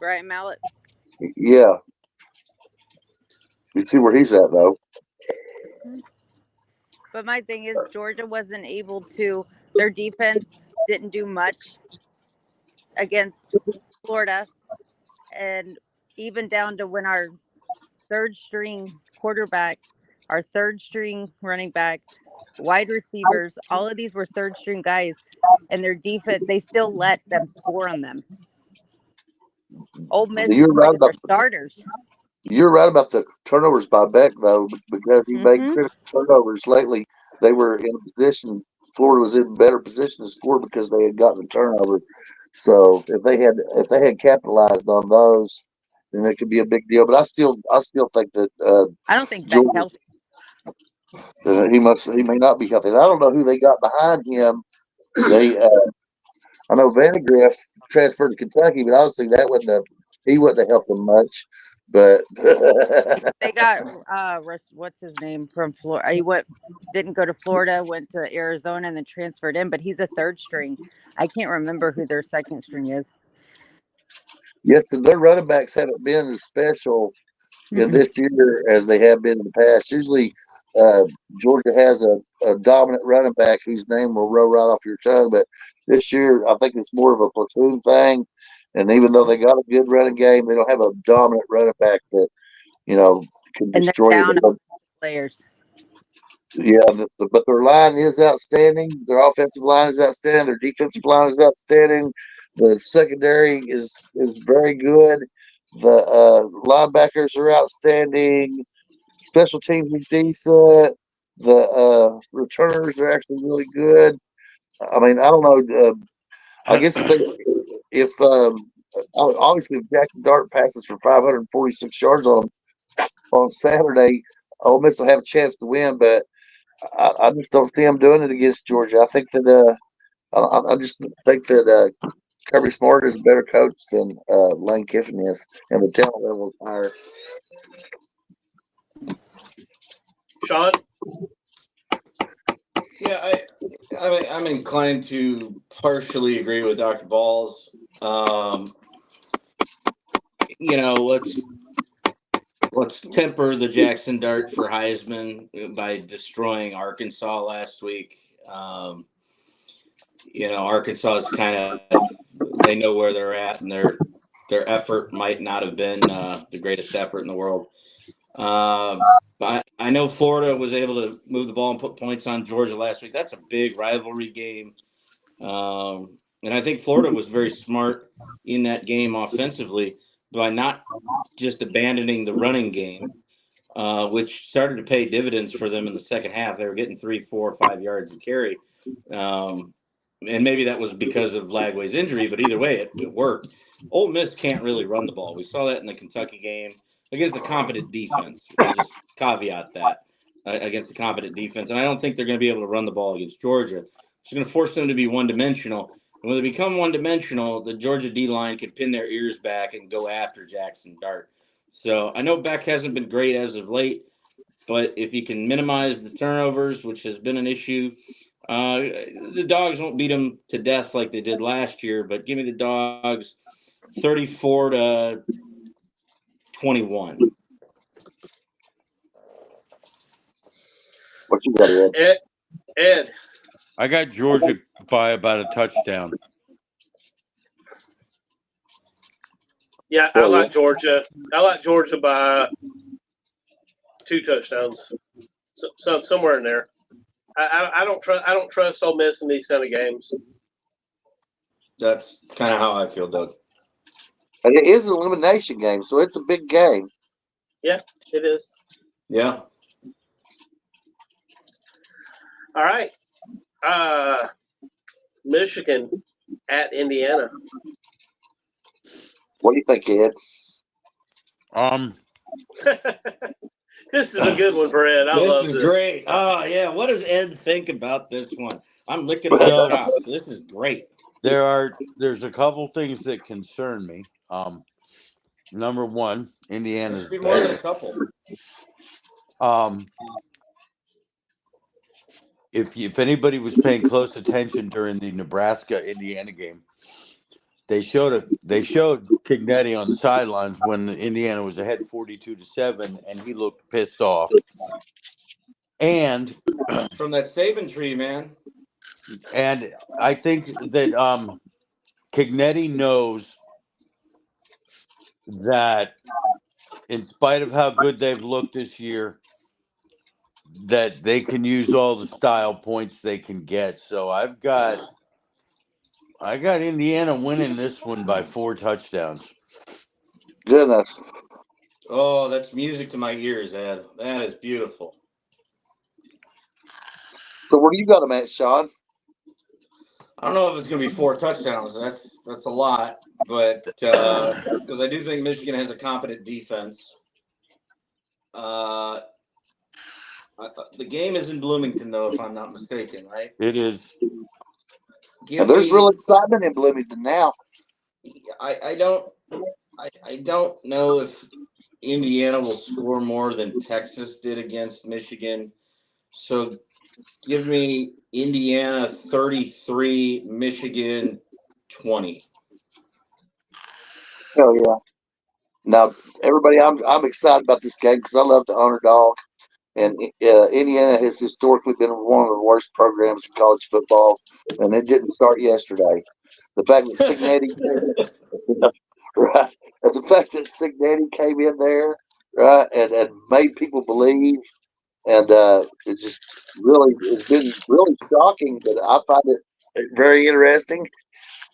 Speaker 9: Brian Mallett.
Speaker 7: Yeah. You see where he's at though.
Speaker 9: But my thing is, Georgia wasn't able to. Their defense didn't do much against Florida, and even down to when our third string quarterback, our third string running back, wide receivers, all of these were third string guys, and their defense, they still let them score on them. Ole Miss is
Speaker 7: You're right
Speaker 9: playing their
Speaker 7: about
Speaker 9: starters.
Speaker 7: You're right about the turnovers by Beck though, because he made critical turnovers lately. They were in a position. Florida was in a better position to score because they had gotten a turnover. So if they had capitalized on those, then it could be a big deal. But I still think that
Speaker 9: I don't think Beck's healthy.
Speaker 7: he may not be healthy. And I don't know who they got behind him. They I know Vandegrift transferred to Kentucky, but obviously he wouldn't have helped them much. But
Speaker 9: They got what's his name from Florida? He didn't go to Florida, went to Arizona, and then transferred in. But he's a third string. I can't remember who their second string is.
Speaker 7: yes, their running backs haven't been as special this year as they have been in the past. Usually, Georgia has a dominant running back whose name will roll right off your tongue. But this year, I think it's more of a platoon thing. And even though they got a good running game, they don't have a dominant running back that can destroy
Speaker 9: down
Speaker 7: you.
Speaker 9: Players.
Speaker 7: Yeah, but their line is outstanding. Their offensive line is outstanding. Their defensive line is outstanding. The secondary is very good. The linebackers are outstanding. Special teams are decent. The returners are actually really good. I mean, I don't know. I guess if obviously if Jackson Dart passes for 546 yards on Saturday, Ole Miss will have a chance to win. But I just don't see them doing it against Georgia. I think that I just think that Kirby Smart is a better coach than Lane Kiffin is, and the talent level is higher.
Speaker 6: Sean?
Speaker 10: Yeah, I'm inclined to partially agree with Dr. Balls. Let's temper the Jackson Dart for Heisman by destroying Arkansas last week. Arkansas is they know where they're at, and their effort might not have been the greatest effort in the world. But I know Florida was able to move the ball and put points on Georgia last week. That's a big rivalry game. And I think Florida was very smart in that game offensively by not just abandoning the running game, which started to pay dividends for them in the second half. They were getting 3, 4, 5 yards a carry. And maybe that was because of Lagway's injury, but either way, it worked. Ole Miss can't really run the ball. We saw that in the Kentucky game against a competent defense. I'll just caveat that against the competent defense. And I don't think they're going to be able to run the ball against Georgia. It's going to force them to be one-dimensional. And when they become one-dimensional, the Georgia D-line can pin their ears back and go after Jackson Dart. So I know Beck hasn't been great as of late, but if you can minimize the turnovers, which has been an issue, the Dogs won't beat them to death like they did last year, but give me the Dogs 34-21.
Speaker 7: What you got,
Speaker 6: Ed?
Speaker 8: I got Georgia by about a touchdown.
Speaker 6: Yeah, I like Georgia. I like Georgia by 2 touchdowns, so somewhere in there. I don't trust Ole Miss in these kind of games.
Speaker 10: That's kind of how I feel, Doug.
Speaker 7: And it is an elimination game, so it's a big game.
Speaker 6: Yeah, it is.
Speaker 10: Yeah.
Speaker 6: All right. Michigan at Indiana.
Speaker 7: What do you think, Ed?
Speaker 6: This is a good one for Ed. I love
Speaker 10: This
Speaker 6: this.
Speaker 10: is great. Oh yeah, what does Ed think about this one? I'm licking my
Speaker 8: So-
Speaker 10: chops. This is great.
Speaker 8: There's a couple things that concern me. Number one, Indiana's
Speaker 10: Must be more than a
Speaker 8: better.
Speaker 10: couple.
Speaker 8: If anybody was paying close attention during the Nebraska Indiana game, they showed Cignetti on the sidelines when Indiana was ahead 42-7, and he looked pissed off. And
Speaker 10: From that Saban tree, man.
Speaker 8: And I think that Cignetti knows that in spite of how good they've looked this year, that they can use all the style points they can get. So I got Indiana winning this one by 4 touchdowns.
Speaker 7: Goodness.
Speaker 10: Oh, that's music to my ears, Ed. That is beautiful.
Speaker 7: So where do you got them at, Sean?
Speaker 10: I don't know if it's going to be 4 touchdowns. That's a lot, but because I do think Michigan has a competent defense. The game is in Bloomington, though, if I'm not mistaken, right?
Speaker 8: It is.
Speaker 7: There's real excitement in Bloomington now.
Speaker 10: I don't know if Indiana will score more than Texas did against Michigan. So give me Indiana 33, Michigan 20.
Speaker 7: Hell yeah. Now, everybody, I'm excited about this game because I love the underdog. And Indiana has historically been one of the worst programs in college football, and it didn't start yesterday. The fact that Cignetti right, and the fact that Cignetti came in there, right, and made people believe, and it just really it's been really shocking. But I find it very interesting,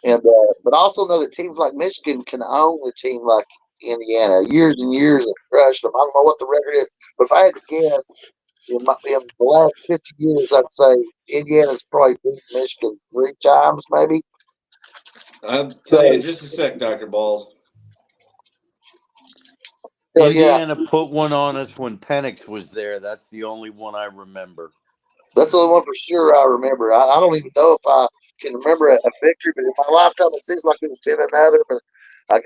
Speaker 7: and but I also know that teams like Michigan can own a team like Indiana. Years and years have crushed them. I don't know what the record is, but if I had to guess, in the last 50 years, I'd say Indiana's probably beat Michigan 3 times, maybe.
Speaker 10: I'll tell you in just a sec, Dr. Balls.
Speaker 8: Indiana put one on us when Penix was there. That's the only one I remember.
Speaker 7: That's the only one for sure I remember. I don't even know if I can remember a victory, but in my lifetime, it seems like it's been another. But I'm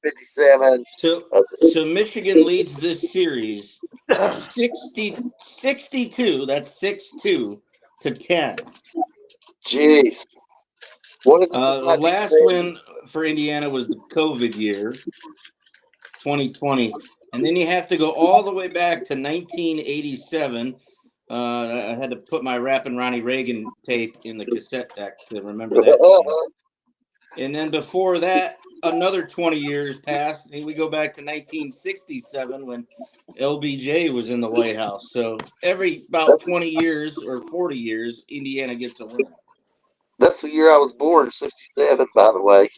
Speaker 7: 57.
Speaker 10: So Michigan leads this series 62. That's 6-2 to 10.
Speaker 7: Jeez. What is
Speaker 10: the last win for Indiana was the COVID year, 2020, and then you have to go all the way back to 1987. I had to put my Rappin' Ronnie Reagan tape in the cassette deck to remember that. And then before that, another 20 years passed, and we go back to 1967 when LBJ was in the White House. So every about 20 years or 40 years, Indiana gets a win.
Speaker 7: That's the year I was born, 67, by the way.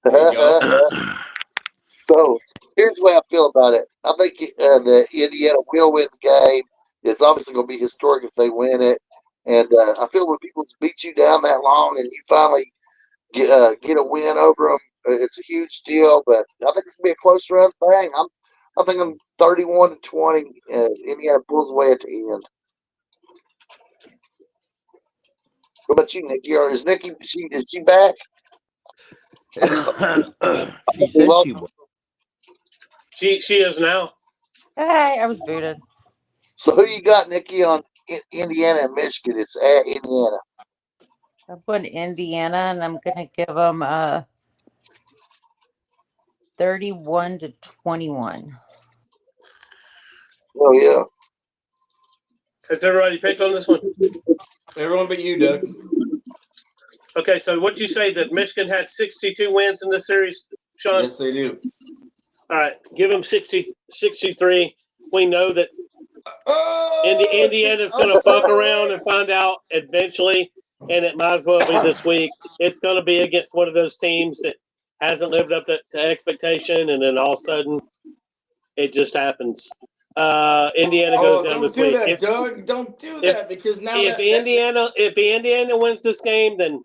Speaker 10: There you go.
Speaker 7: So here's the way I feel about it. I think that Indiana will win the game. It's obviously going to be historic if they win it. And I feel when people beat you down that long and you finally get a win over them, it's a huge deal. But I think it's going to be a close run thing. I think I'm 31-20. Indiana pulls away at the end. What about you, Nikki? Or is Nikki? Is she back?
Speaker 8: She said she was.
Speaker 6: She is now.
Speaker 9: Hey, I was booted.
Speaker 7: So who you got, Nikki, on Indiana and Michigan? It's at Indiana.
Speaker 9: I'm putting Indiana, and I'm gonna give them 31-21.
Speaker 7: Oh yeah.
Speaker 6: Has everybody picked on this one?
Speaker 10: Everyone but you, Doug.
Speaker 6: Okay, so what you say that Michigan had 62 wins in this series, Sean?
Speaker 10: Yes, they do.
Speaker 6: All right, give them 63. We know that Indiana's going to fuck around and find out eventually, and it might as well be this week. It's going to be against one of those teams that hasn't lived up to expectation, and then all of a sudden, it just happens. Indiana goes down this week.
Speaker 10: Don't do that, Doug. Don't do that because now
Speaker 6: if Indiana wins this game, then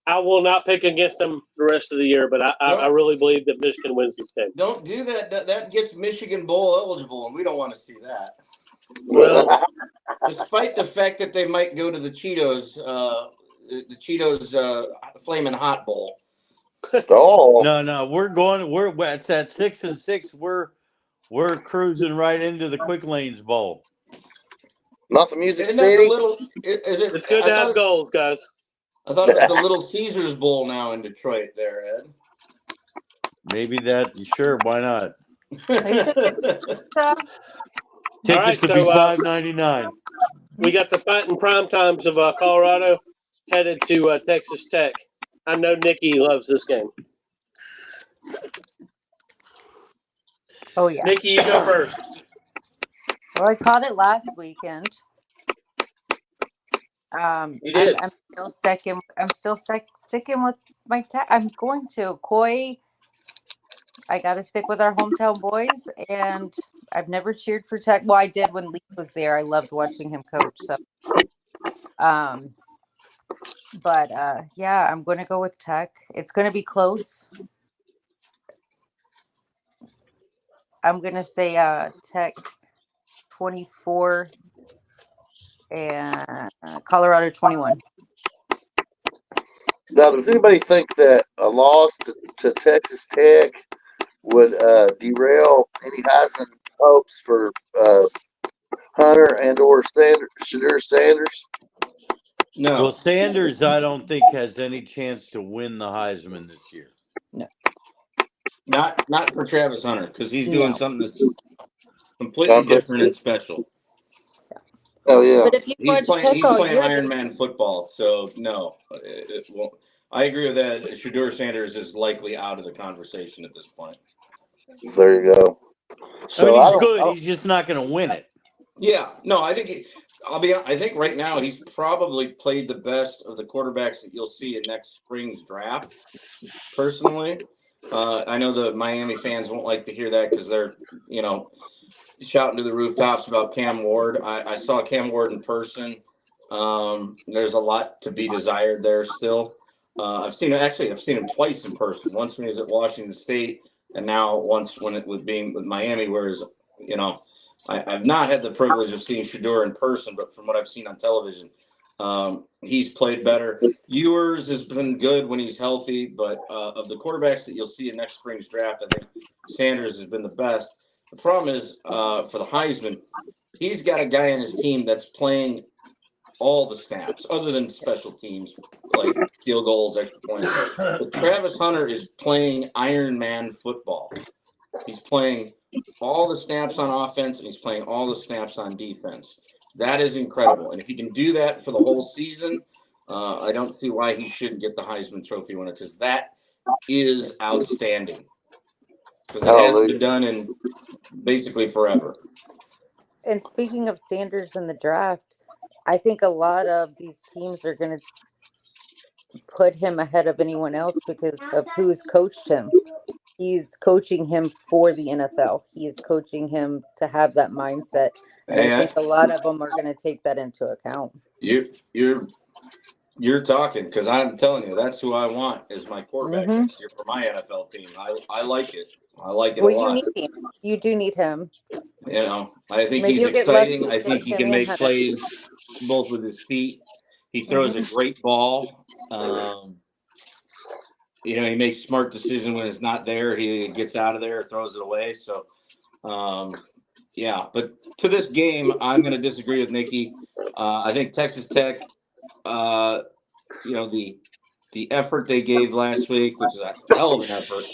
Speaker 6: I will not pick against them the rest of the year. But I really believe that Michigan wins this game.
Speaker 10: Don't do that. That gets Michigan Bowl eligible, and we don't want to see that.
Speaker 6: Well,
Speaker 10: despite the fact that they might go to the Cheetos Flamin' Hot Bowl.
Speaker 7: Oh,
Speaker 8: No, we're it's at 6-6. We're cruising right into the Quick Lanes Bowl.
Speaker 7: not the Music
Speaker 10: Isn't that
Speaker 7: City.
Speaker 10: the little? Is it?
Speaker 6: it's good to have goals, guys.
Speaker 10: I thought it was the Little Caesars Bowl now in Detroit. There, Ed.
Speaker 8: Maybe that. Sure, why not?
Speaker 9: So,
Speaker 8: Ticket
Speaker 6: All right,
Speaker 8: could
Speaker 6: so,
Speaker 8: be $5.99.
Speaker 6: We got the Fighting Prime Times of Colorado headed to Texas Tech. I know Nikki loves this game.
Speaker 9: oh yeah.
Speaker 6: Nikki, you go first.
Speaker 9: Well, I caught it last weekend.
Speaker 6: You did.
Speaker 9: I'm still sticking. Sticking with my. I'm going to Coy. I got to stick with our hometown boys, and I've never cheered for Tech. Well, I did when Lee was there. I loved watching him coach. So, but yeah, I'm going to go with Tech. It's going to be close. I'm going to say Tech 24 and Colorado 21.
Speaker 7: Now, does anybody think that a loss to Texas Tech would derail any Heisman hopes for Hunter and or Shedeur Sanders?
Speaker 10: No.
Speaker 8: Well, Sanders, I don't think has any chance to win the Heisman this year.
Speaker 9: No.
Speaker 10: Not for Travis Hunter, because he's doing
Speaker 9: No.
Speaker 10: something that's completely different and special.
Speaker 7: Oh yeah.
Speaker 9: But if you
Speaker 10: He's
Speaker 9: watch
Speaker 10: playing
Speaker 9: Tech all year,
Speaker 10: Iron Man football, so no, it won't. I agree with that. Shedeur Sanders is likely out of the conversation at this point.
Speaker 7: There you go. So
Speaker 8: I mean, he's
Speaker 7: don't-
Speaker 8: good. He's just not going to win it.
Speaker 10: Yeah, no, I think I think right now he's probably played the best of the quarterbacks that you'll see in next spring's draft. Personally, I know the Miami fans won't like to hear that because they're shouting to the rooftops about Cam Ward. I saw Cam Ward in person. There's a lot to be desired there still. I've seen him twice in person. Once when he was at Washington State, and now once when it was being with Miami. Whereas, I've not had the privilege of seeing Shedeur in person, but from what I've seen on television, he's played better. Ewers has been good when he's healthy, but of the quarterbacks that you'll see in next spring's draft, I think Sanders has been the best. The problem is for the Heisman, he's got a guy on his team that's playing all the snaps other than special teams like field goals, extra points. But Travis Hunter is playing Iron Man football. He's playing all the snaps on offense and he's playing all the snaps on defense. That is incredible. And if he can do that for the whole season, I don't see why he shouldn't get the Heisman Trophy winner, because that is outstanding. Because it hasn't been done in basically forever.
Speaker 9: and speaking of Sanders in the draft, I think a lot of these teams are going to put him ahead of anyone else because of who's coached him. He's coaching him for the NFL. He is coaching him to have that mindset. And I think a lot of them are going to take that into account.
Speaker 10: You're talking, because I'm telling you, that's who I want as my quarterback next year for my NFL team. I like it. I like it a lot.
Speaker 9: You need him. You do need him.
Speaker 10: I think
Speaker 9: Maybe
Speaker 10: he's
Speaker 9: you'll get
Speaker 10: exciting.
Speaker 9: lucky
Speaker 10: I think he
Speaker 9: with
Speaker 10: can
Speaker 9: him
Speaker 10: make
Speaker 9: and
Speaker 10: plays both with his feet. He throws a great ball. He makes smart decisions when it's not there. He gets out of there, throws it away. So, But to this game, I'm going to disagree with Nikki. I think Texas Tech, the effort they gave last week, which is a hell of an effort,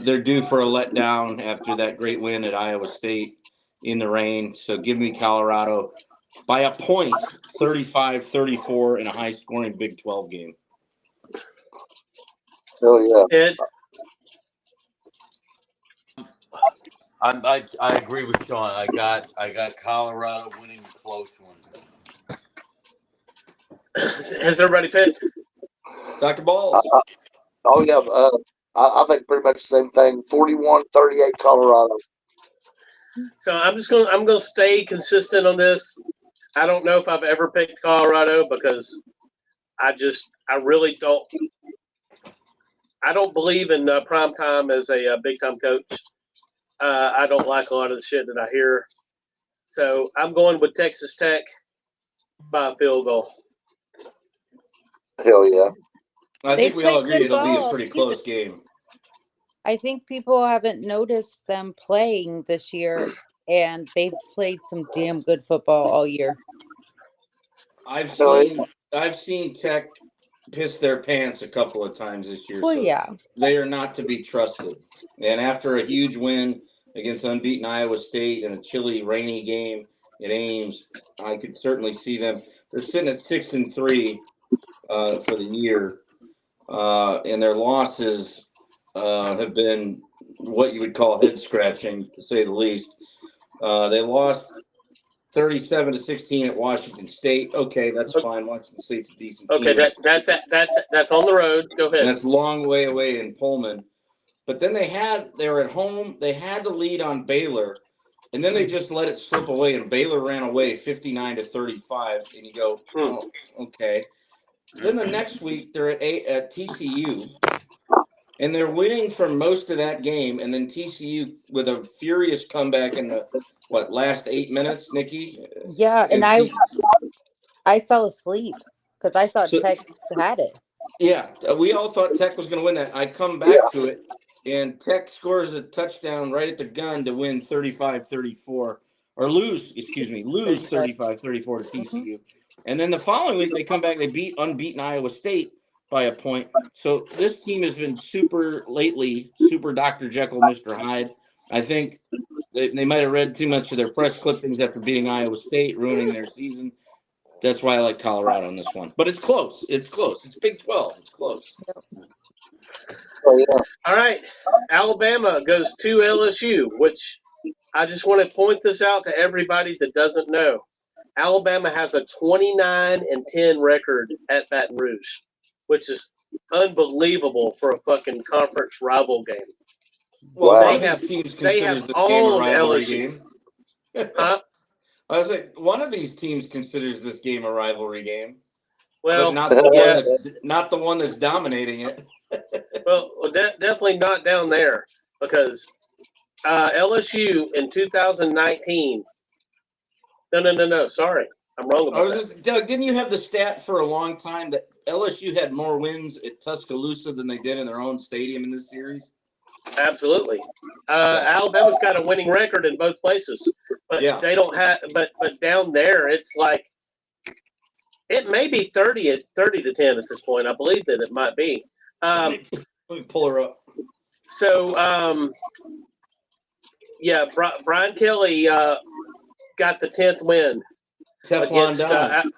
Speaker 10: they're due for a letdown after that great win at Iowa State in the rain. So give me Colorado by a point, 35-34 in a high-scoring Big 12 game.
Speaker 7: Oh yeah.
Speaker 6: Ed?
Speaker 8: I agree with Sean. I got Colorado winning a close one.
Speaker 6: Has everybody picked?
Speaker 10: Dr. Balls.
Speaker 7: Oh yeah. I think pretty much the same thing. 41-38 Colorado.
Speaker 6: So I'm gonna stay consistent on this. I don't know if I've ever picked Colorado because I really don't. I don't believe in prime time as a big time coach. I don't like a lot of the shit that I hear. So I'm going with Texas Tech by a field goal.
Speaker 7: Hell yeah.
Speaker 10: I
Speaker 9: They
Speaker 10: think we all
Speaker 9: played
Speaker 10: agree
Speaker 9: good
Speaker 10: it'll be a
Speaker 9: ball
Speaker 10: pretty
Speaker 9: season.
Speaker 10: close game.
Speaker 9: I think people haven't noticed them playing this year, and they've played some damn good football all year.
Speaker 10: I've
Speaker 7: No,
Speaker 10: seen Tech piss their pants a couple of times this year.
Speaker 9: Well,
Speaker 10: So
Speaker 9: yeah.
Speaker 10: they are not to be trusted. And after a huge win against unbeaten Iowa State in a chilly, rainy game at Ames, I could certainly see them. They're sitting at 6-3 for the year, and their losses have been what you would call head scratching, to say the least. They lost 37-16 at Washington State. Okay, that's fine. Washington State's a decent team.
Speaker 6: Okay, that's on the road. Go ahead.
Speaker 10: And that's a long way away in Pullman. But then they were at home. They had the lead on Baylor, and then they just let it slip away, and Baylor ran away 59-35. And you go, oh, okay. Then the next week they're at TCU, and they're winning for most of that game, and then TCU with a furious comeback in the last 8 minutes, Nikki?
Speaker 9: Yeah, and I fell asleep because I thought Tech had it.
Speaker 10: Yeah, we all thought Tech was going to win that. I come back to it, and Tech scores a touchdown right at the gun to win 35-34, or lose 35-34 to TCU. And then the following week, they come back, they beat unbeaten Iowa State by a point. So this team has been super Dr. Jekyll, Mr. Hyde. I think they might have read too much of their press clippings after beating Iowa State, ruining their season. That's why I like Colorado on this one. But it's close. It's close. It's Big 12. It's close.
Speaker 7: Oh, yeah.
Speaker 6: All right. Alabama goes to LSU, which I just want to point this out to everybody that doesn't know. Alabama has a 29-10 record at Baton Rouge, which is unbelievable for a fucking conference rival game.
Speaker 10: Well,
Speaker 6: Wow.
Speaker 10: they have owned
Speaker 6: LSU.
Speaker 10: Huh? I was like, one of these teams considers this game a rivalry game.
Speaker 6: Well,
Speaker 10: but not the one that's dominating it.
Speaker 6: Well, definitely not down there, because LSU in 2019. No. Sorry, I'm wrong about that.
Speaker 10: Doug, didn't you have the stat for a long time that LSU had more wins at Tuscaloosa than they did in their own stadium in this series?
Speaker 6: Absolutely. Alabama's got a winning record in both places, but they don't have. But down there, it's like it may be 30-10 at this point. I believe that it might be.
Speaker 10: Let me pull her up.
Speaker 6: So, Brian Kelly got the 10th win.
Speaker 10: Teflon down.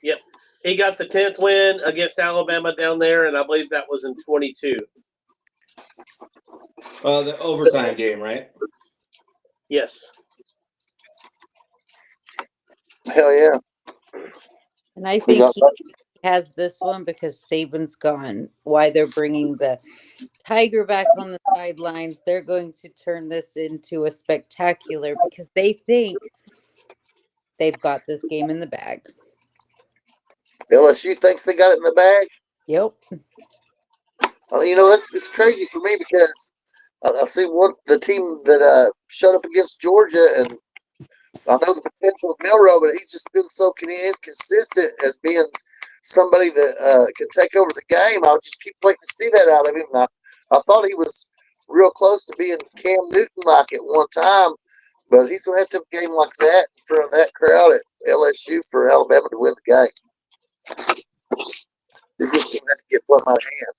Speaker 6: Yep, he got the 10th win against Alabama down there, and I believe that was in 22.
Speaker 10: The overtime game, right?
Speaker 6: Yes.
Speaker 7: Hell yeah.
Speaker 9: And I think he has this one because Saban's gone. Why they're bringing the Tiger back on the sidelines. They're going to turn this into a spectacular because they think they've got this game in the bag.
Speaker 7: LSU thinks they got it in the bag?
Speaker 9: Yep.
Speaker 7: You know, it's crazy for me because I see the team that showed up against Georgia, and I know the potential of Milroe, but he's just been so inconsistent as being somebody that can take over the game. I would just keep waiting to see that out of him. And I thought he was real close to being Cam Newton-like at one time, but he's going to have to have a game like that in front of that crowd at LSU for Alabama to win the game. He's just going to have to get one in my hand.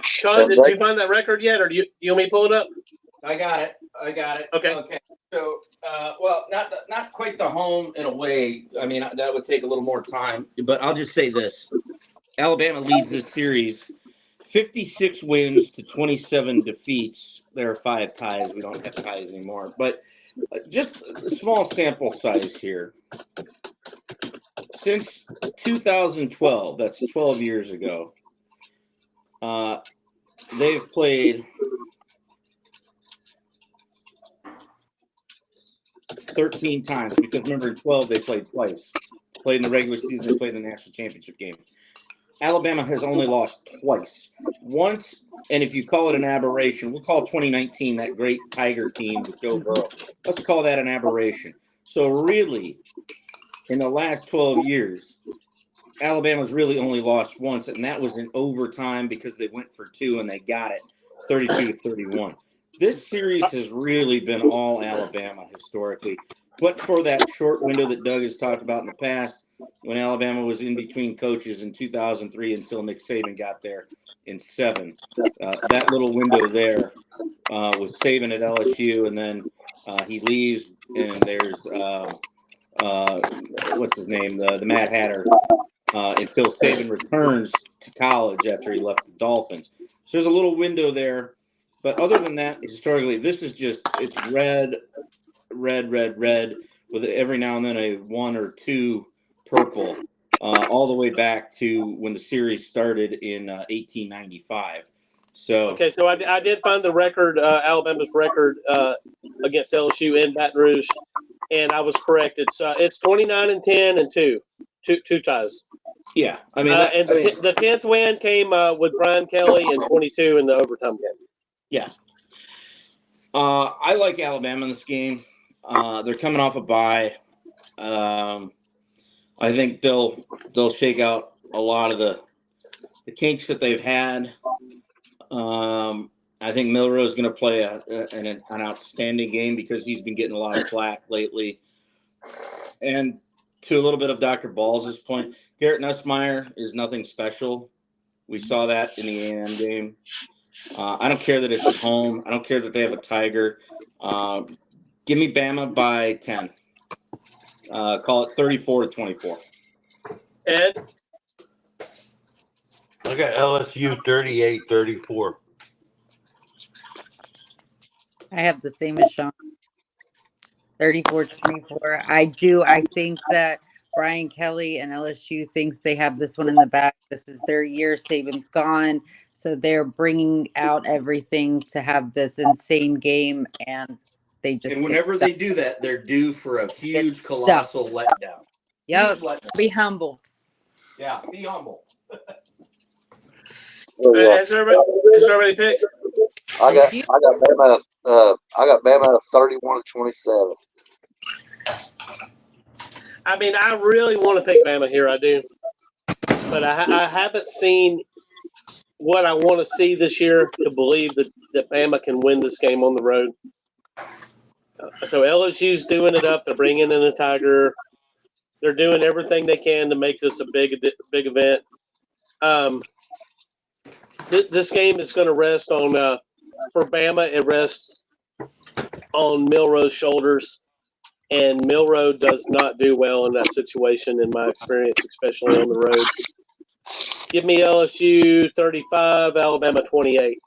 Speaker 6: Sean, did you find that record yet, or do you want me to pull it up?
Speaker 10: I got it. Okay. So, not quite the home in a way. I mean, that would take a little more time, but I'll just say this. Alabama leads this series 56 wins to 27 defeats. There are 5 ties. We don't have ties anymore, but just a small sample size here. Since 2012, that's 12 years ago, they've played 13 times, because remember in 12 they played twice. Played in the regular season, they played in the national championship game. Alabama has only lost twice. Once, and if you call it an aberration, we'll call 2019 that great Tiger team with Joe Burrow. Let's call that an aberration. So really, in the last 12 years, Alabama's really only lost once, and that was in overtime because they went for 2 and they got it 32-31. This series has really been all Alabama historically. But for that short window that Doug has talked about in the past, when Alabama was in between coaches in 2003 until Nick Saban got there in 7, that little window there with Saban at LSU, and then he leaves, and there's what's his name, the Mad Hatter, until Saban returns to college after he left the Dolphins. So there's a little window there. But other than that, historically, this is just, it's red, with every now and then a 1 or 2 purple, all the way back to when the series started in 1895. So
Speaker 6: Okay, so I did find the record, Alabama's record against LSU in Baton Rouge, and I was correct. It's 29-10 and two ties.
Speaker 10: yeah, I mean,
Speaker 6: The 10th win came with Brian Kelly and 22 in the overtime game.
Speaker 10: yeah. I like Alabama in this game. They're coming off a bye. I think they'll shake out a lot of the kinks that they've had. I think Milroe is going to play an outstanding game because he's been getting a lot of flack lately. And to a little bit of Dr. Balls' point, Garrett Nussmeier is nothing special. We saw that in the A&M game. I don't care that it's at home. I don't care that they have a Tiger. Give me Bama by 10. Call it 34-24.
Speaker 6: Ed?
Speaker 8: I got LSU 38-34.
Speaker 9: I have the same as Sean. 34-24. I think that Brian Kelly and LSU thinks they have this one in the back. This is their year. Saban's gone. So they're bringing out everything to have this insane game. And they just.
Speaker 10: And whenever they do that, they're due for a huge, colossal letdown.
Speaker 9: Yep.
Speaker 10: Huge letdown.
Speaker 9: Be humble.
Speaker 10: Yeah, be humble.
Speaker 6: Has everybody picked?
Speaker 7: I got Bama. I got Bama 31-27.
Speaker 6: I mean, I really want to pick Bama here. I do, but I haven't seen what I want to see this year to believe that Bama can win this game on the road. So LSU's doing it up. They're bringing in a Tiger. They're doing everything they can to make this a big event. This game is going to rest on for Bama. It rests on Milroe's shoulders, and Milroe does not do well in that situation, in my experience, especially on the road. Give me LSU 35, Alabama 28.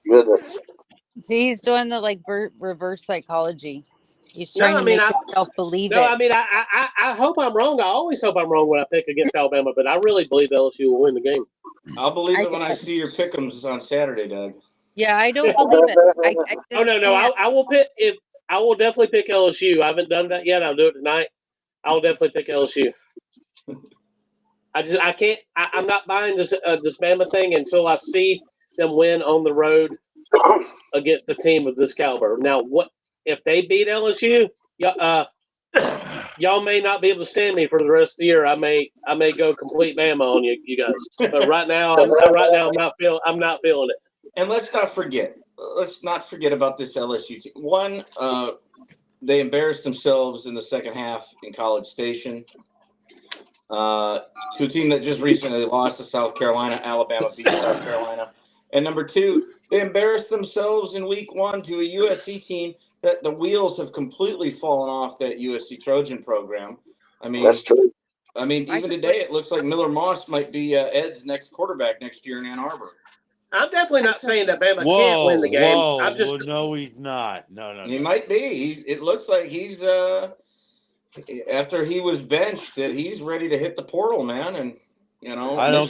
Speaker 7: Goodness.
Speaker 9: See, he's doing the reverse psychology. He's
Speaker 6: No,
Speaker 9: trying
Speaker 6: I
Speaker 9: to
Speaker 6: mean,
Speaker 9: make himself believe
Speaker 6: No,
Speaker 9: it.
Speaker 6: I mean, I hope I'm wrong. I always hope I'm wrong when I pick against Alabama, but I really believe LSU will win the game.
Speaker 10: I'll believe it when I see your pick'ems on Saturday, Doug.
Speaker 9: Yeah, I don't believe it.
Speaker 6: Oh no, I will pick. I will definitely pick LSU. I haven't done that yet. I'll do it tonight. I will definitely pick LSU. I can't. I'm not buying this Bama thing until I see them win on the road against a team of this caliber. Now, what if they beat LSU? Y'all may not be able to stand me for the rest of the year. I may go complete Bama on you guys. But right now, I'm not feeling it.
Speaker 10: And let's not forget about this LSU team. One, they embarrassed themselves in the second half in College Station to a team that just recently lost to South Carolina. Alabama beat South Carolina. And number two, they embarrassed themselves in week 1 to a USC team that the wheels have completely fallen off that USC Trojan program. I mean,
Speaker 7: That's true.
Speaker 10: I mean, even today, it looks like Miller Moss might be Ed's next quarterback next year in Ann Arbor.
Speaker 6: I'm definitely not saying that Bama can't win the game. I'm just
Speaker 8: no, he's not. No.
Speaker 10: He might be. It looks like he's after he was benched that he's ready to hit the portal, man. And
Speaker 8: I don't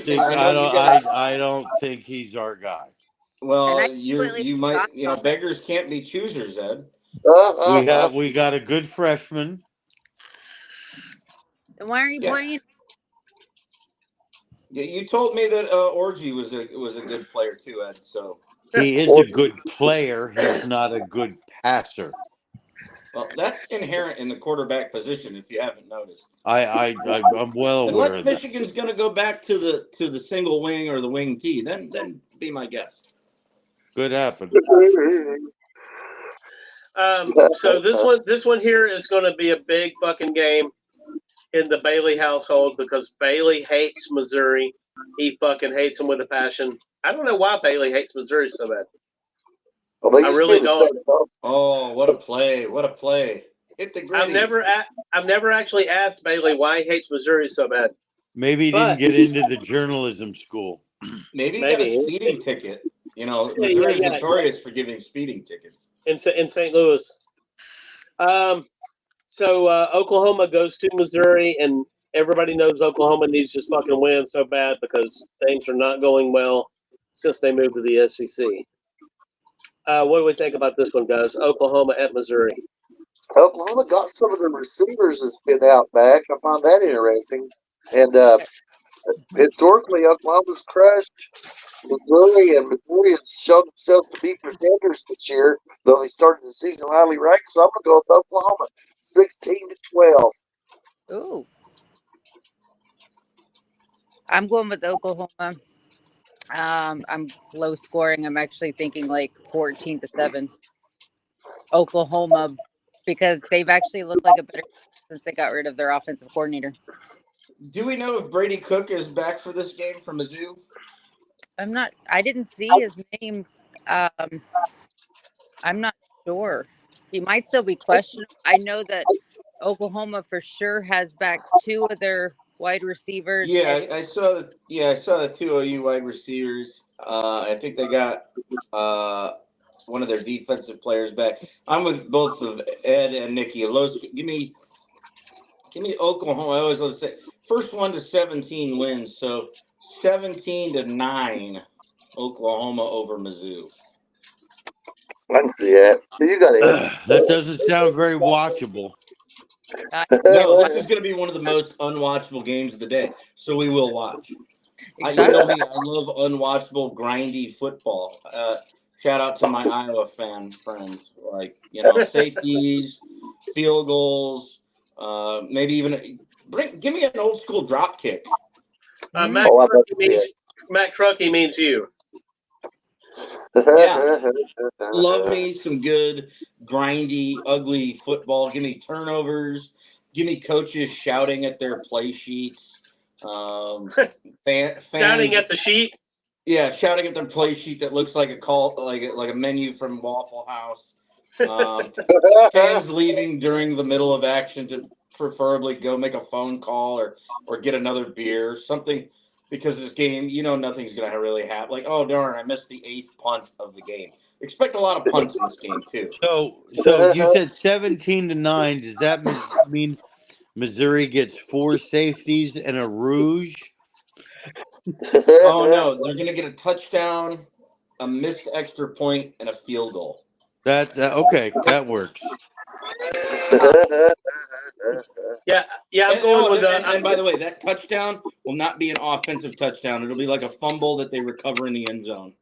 Speaker 8: think he's our guy.
Speaker 10: Well, you might. Beggars can't be choosers, Ed.
Speaker 8: We got a good freshman.
Speaker 9: Then why are you playing?
Speaker 10: Yeah, you told me that Orgy was a good player too, Ed. So
Speaker 8: he is a good player. He's not a good passer.
Speaker 10: Well, that's inherent in the quarterback position. If you haven't noticed,
Speaker 8: I'm well aware
Speaker 10: unless
Speaker 8: of that.
Speaker 10: Michigan's going to go back to the single wing or the wing T, then be my guess.
Speaker 8: Could happen.
Speaker 6: So this one here is going to be a big fucking game in the Bailey household because Bailey hates Missouri. He fucking hates them with a passion. I don't know why Bailey hates Missouri so bad.
Speaker 7: Well,
Speaker 6: I really don't.
Speaker 10: Oh, what a play! What a play! Hit the gritty.
Speaker 6: I've never actually asked Bailey why he hates Missouri so bad.
Speaker 8: Maybe he didn't get into the journalism school.
Speaker 10: Maybe he got a speeding ticket. You know, Missouri is notorious for giving speeding tickets.
Speaker 6: In St. Louis. So Oklahoma goes to Missouri, and everybody knows Oklahoma needs to just fucking win so bad because things are not going well since they moved to the SEC. What do we think about this one, guys? Oklahoma at Missouri.
Speaker 7: Oklahoma got some of the receivers that's been out back. I find that interesting. And historically, Oklahoma's crushed Missouri, and Missouri has shown themselves to be pretenders this year, though they started the season highly ranked. So I'm going to go with Oklahoma, 16-12.
Speaker 9: Ooh. I'm going with Oklahoma. I'm low scoring. I'm actually thinking like 14-7. Oklahoma, because they've actually looked like a better team since they got rid of their offensive coordinator.
Speaker 10: Do we know if Brady Cook is back for this game from Mizzou?
Speaker 9: I didn't see his name. I'm not sure. He might still be questioned. I know that Oklahoma for sure has back two of their wide receivers.
Speaker 10: Yeah, I saw the two OU wide receivers. I think they got one of their defensive players back. I'm with both of Ed and Nikki. Give me Oklahoma. I always love to say first 1 to 17 wins. So 17-9, Oklahoma over Mizzou.
Speaker 7: I can see that. You got it.
Speaker 8: That doesn't sound very watchable.
Speaker 10: No, this is going to be one of the most unwatchable games of the day. So we will watch.
Speaker 9: Exactly.
Speaker 10: You know me, I love unwatchable, grindy football. Shout out to my Iowa fan friends, like safeties, field goals, maybe even give me an old school drop kick.
Speaker 6: Matt Truckee means you.
Speaker 10: Yeah, love me some good, grindy, ugly football. Give me turnovers. Give me coaches shouting at their play sheets. Fans,
Speaker 6: Shouting at the sheet.
Speaker 10: Yeah, shouting at their play sheet that looks like a menu from Waffle House. Fans leaving during the middle of action to preferably go make a phone call or get another beer, something, because this game, nothing's going to really happen. Like, oh, darn, I missed the 8th punt of the game. Expect a lot of punts in this game, too.
Speaker 8: So you said 17-9. Does that mean Missouri gets 4 safeties and a rouge?
Speaker 10: Oh, no. They're going to get a touchdown, a missed extra point, and a field goal.
Speaker 8: Okay, that works.
Speaker 6: Yeah, I'm going with that.
Speaker 10: And by the way, that touchdown will not be an offensive touchdown. It'll be like a fumble that they recover in the end zone.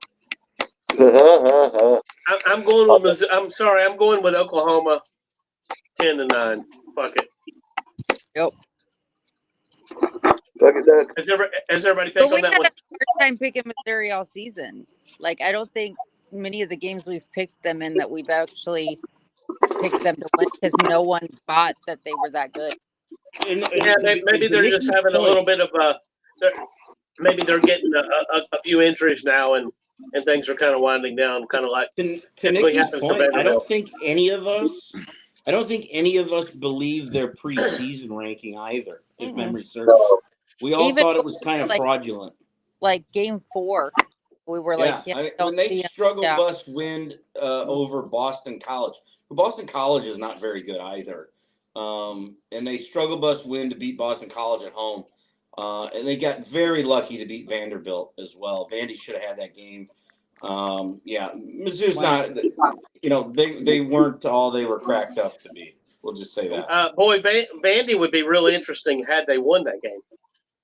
Speaker 6: I'm going with I'm going with Oklahoma 10-9. Fuck it.
Speaker 9: Yep.
Speaker 7: Fuck it, Doug.
Speaker 6: Has everybody think on that one?
Speaker 9: We've had a hard time picking Missouri all season. Like, I don't think many of the games we've picked them in that we've actually picked them to win because no one thought that they were that good.
Speaker 6: Maybe they're just having a little bit of maybe they're getting a few injuries now and things are kind of winding down, kind of like
Speaker 10: to Nikki's point. I don't think any of us believe their preseason ranking either, if memory serves. We all thought it was kind of fraudulent.
Speaker 9: Like game 4, we were
Speaker 10: when they struggle bus win over Boston College. Boston College is not very good either. And they struggle bus win to beat Boston College at home. And they got very lucky to beat Vanderbilt as well. Vandy should have had that game. Mizzou's not, they weren't all they were cracked up to be. We'll just say that.
Speaker 6: Vandy would be really interesting had they won that game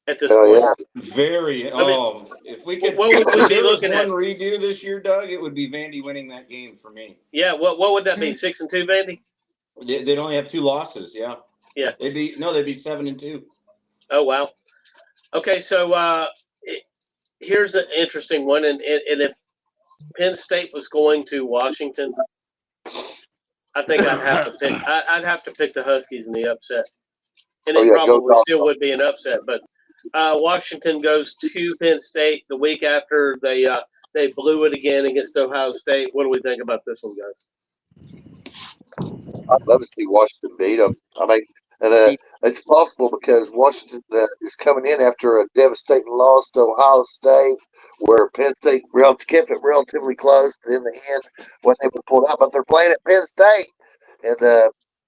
Speaker 6: at this point.
Speaker 10: Yeah. Very. If we could,
Speaker 6: what would we be looking at?
Speaker 10: Redo this year, Doug, it would be Vandy winning that game for me.
Speaker 6: Yeah. What would that be? 6-2, Vandy?
Speaker 10: They'd only have 2 losses. Yeah.
Speaker 6: Yeah.
Speaker 10: They'd be 7-2.
Speaker 6: Oh wow. Okay, so here's an interesting one, and if Penn State was going to Washington, I think I'd have to pick the Huskies in the upset, and it probably still would be an upset. But Washington goes to Penn State the week after they blew it again against Ohio State. What do we think about this one, guys?
Speaker 7: I'd love to see Washington beat them. I mean, and it's possible because Washington is coming in after a devastating loss to Ohio State, where Penn State kept it relatively close, but in the end, when they were pulled out, but they're playing at Penn State, and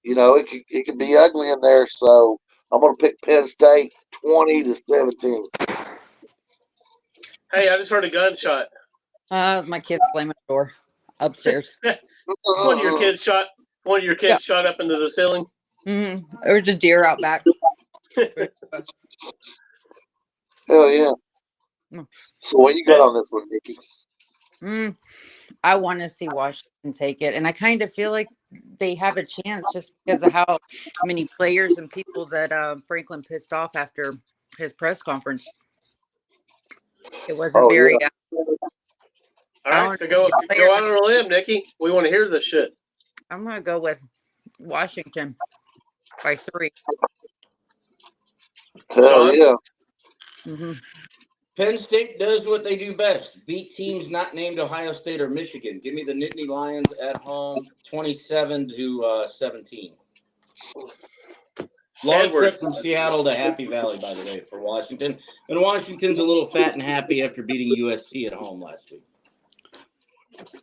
Speaker 7: it could be ugly in there. So I'm going to pick Penn State 20-17.
Speaker 6: Hey, I just heard a gunshot.
Speaker 9: My kid slamming the door upstairs.
Speaker 6: One of your kids shot. One of your kids shot up into the ceiling.
Speaker 9: Mm-hmm. There was a deer out back.
Speaker 7: Hell yeah! So what you got on this one, Nikki?
Speaker 9: I want to see Washington take it, and I kind of feel like they have a chance just because of how many players and people that Franklin pissed off after his press conference. It was a very.
Speaker 6: Yeah. All right, so go out on a limb, Nikki. We want to hear this shit.
Speaker 9: I'm gonna go with Washington by 3.
Speaker 7: Hell yeah!
Speaker 9: Mm-hmm.
Speaker 10: Penn State does what they do best: beat teams not named Ohio State or Michigan. Give me the Nittany Lions at home, 27-17. Long trip from Seattle to Happy Valley, by the way, for Washington. And Washington's a little fat and happy after beating USC at home last week.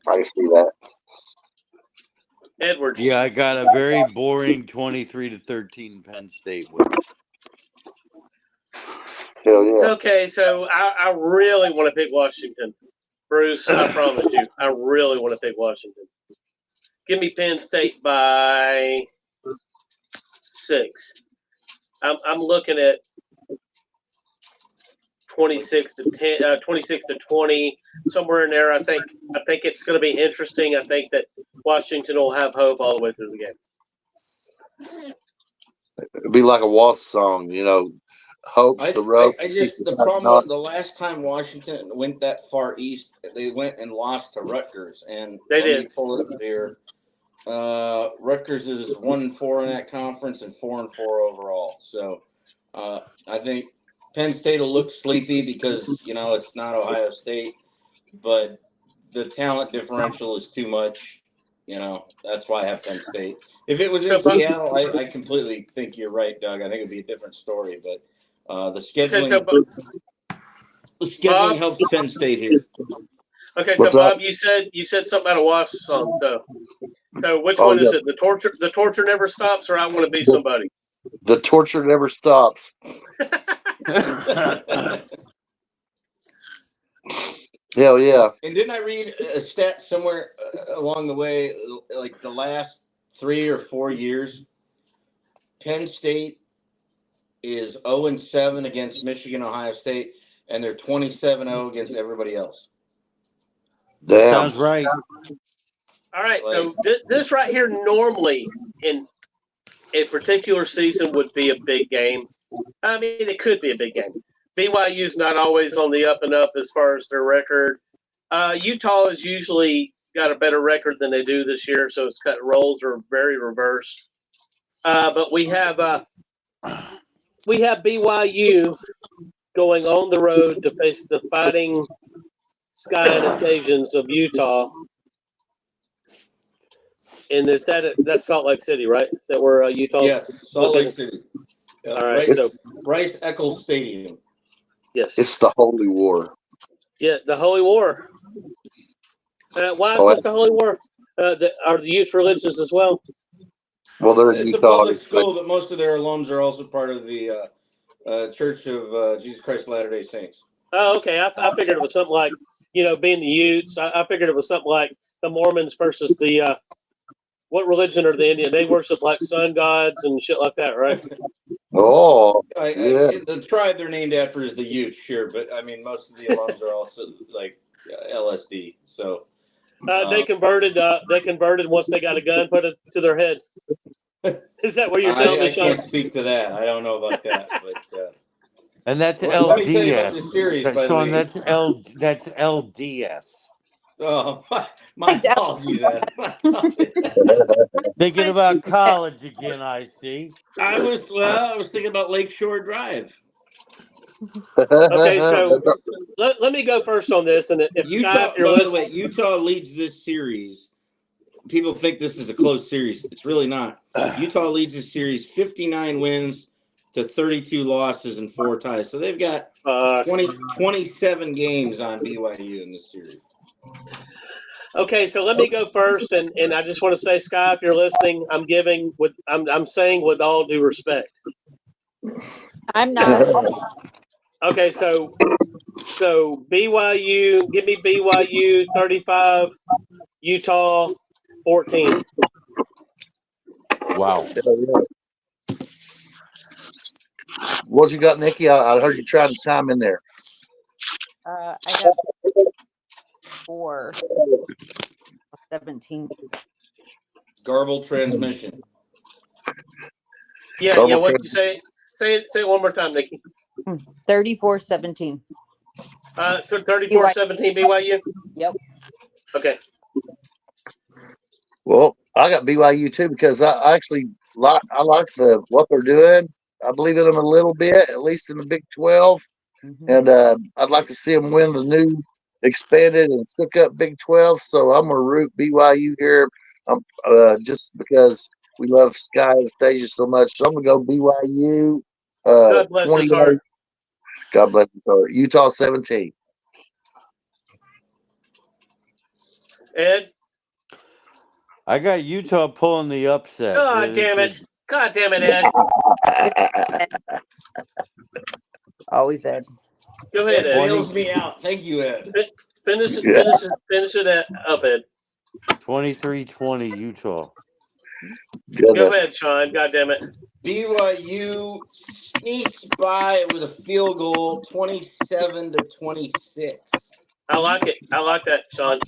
Speaker 7: I can see that.
Speaker 6: Edwards.
Speaker 8: Yeah, I got a very boring 23-13 Penn State win.
Speaker 7: Hell yeah.
Speaker 6: Okay, so I really want to pick Washington. Bruce, I promise you, I really want to pick Washington. Give me Penn State by 6. I'm looking at 26-20, somewhere in there. I think it's going to be interesting. I think that Washington will have hope all the way through the game.
Speaker 7: It'd be like a Wasp song, hopes the road.
Speaker 10: The problem, the last time Washington went that far east, they went and lost to Rutgers, and
Speaker 6: they did.
Speaker 10: Pull it up here. Rutgers is 1-4 in that conference and 4-4 overall. So I think Penn State will look sleepy because it's not Ohio State, but the talent differential is too much. That's why I have Penn State. If it was in Seattle, I completely think you're right, Doug. I think it'd be a different story, but the scheduling,
Speaker 6: Bob,
Speaker 10: helps Penn State here.
Speaker 6: Okay, so Bob, you said something about a Wasp song. So which one is it? The torture never stops, or I want to be somebody.
Speaker 7: The torture never stops. Hell yeah!
Speaker 10: And didn't I read a stat somewhere along the way, like the last 3 or 4 years, Penn State is 0-7 against Michigan, Ohio State, and they're 27-0 against everybody else.
Speaker 7: Damn.
Speaker 8: Sounds right.
Speaker 6: All right, so this right here normally in a particular season would be a big game. I mean, it could be a big game. BYU's not always on the up and up as far as their record. Utah has usually got a better record than they do this year, so its roles are very reversed. But we have BYU going on the road to face the Fighting Sky Occasions of Utah. And that's Salt Lake City, right? Is that where Utah's?
Speaker 10: Yes, Salt Lake City.
Speaker 6: All right, so
Speaker 10: Bryce Eccles Stadium.
Speaker 6: Yes,
Speaker 7: it's the Holy War.
Speaker 6: Yeah, the Holy War. Why is this the Holy War? Are the Utes religious as well?
Speaker 7: Well, they're in
Speaker 10: It's
Speaker 7: Utah.
Speaker 10: a public school, but most of their alums are also part of the Church of Jesus Christ of Latter-day Saints.
Speaker 6: Oh, okay. I figured it was something like, being the Utes. I figured it was something like the Mormons versus the what religion are the Indian? They worship like sun gods and shit like that, right?
Speaker 7: Oh,
Speaker 10: the tribe they're named after is the Utes, sure, but I mean most of the alums are also like LSD. So
Speaker 6: they converted. They converted once they got a gun put it to their head. Is that what you're telling me,
Speaker 10: I
Speaker 6: Sean?
Speaker 10: can't speak to that. I don't know about that. But
Speaker 8: And that's
Speaker 10: let me tell you about
Speaker 8: LDS.
Speaker 10: this series, by the
Speaker 8: Sean,
Speaker 10: way.
Speaker 8: that's LDS.
Speaker 10: Oh, my apologies, Ed.
Speaker 8: Thinking about college again, I see.
Speaker 10: I was thinking about Lakeshore Drive.
Speaker 6: Okay, so let me go first on this, and if
Speaker 10: Utah,
Speaker 6: Scott, if you're
Speaker 10: by the
Speaker 6: listening,
Speaker 10: way, Utah leads this series. People think this is a close series. It's really not. Utah leads this series 59 wins to 32 losses and 4 ties. So they've got 27 games on BYU in this series.
Speaker 6: okay, so let me go first, and I just want to say, Scott, if you're listening, I'm saying with all due respect.
Speaker 9: I'm not.
Speaker 6: Okay, so BYU, give me BYU 35, Utah 14.
Speaker 8: Wow.
Speaker 7: What you got, Nikki? I heard you trying to chime in there.
Speaker 9: I got 4, 17.
Speaker 10: Garble transmission.
Speaker 6: Yeah, what you say? Say it one more time, Nikki.
Speaker 9: 34-17.
Speaker 6: So 34-17 BYU?
Speaker 9: Yep.
Speaker 6: Okay.
Speaker 7: Well, I got BYU too because I actually like what they're doing. I believe in them a little bit, at least in the Big 12, and I'd like to see them win the new expanded and shook up Big 12. So I'm gonna root BYU here, just because we love Sky and Stasia so much. So I'm gonna go BYU.
Speaker 6: God bless his
Speaker 7: 28.
Speaker 6: heart.
Speaker 7: God bless his heart. Utah 17.
Speaker 6: Ed?
Speaker 8: I got Utah pulling the upset.
Speaker 6: God damn it. God damn it, Ed.
Speaker 9: Always Ed.
Speaker 6: Go ahead, Ed.
Speaker 10: Bails me out. Thank you, Ed.
Speaker 6: Finish it up, Ed.
Speaker 8: 23-20 Utah.
Speaker 6: Go ahead, Sean. God damn it.
Speaker 10: BYU sneaks by with a field goal, 27-26.
Speaker 6: I like it. I like that, Sean.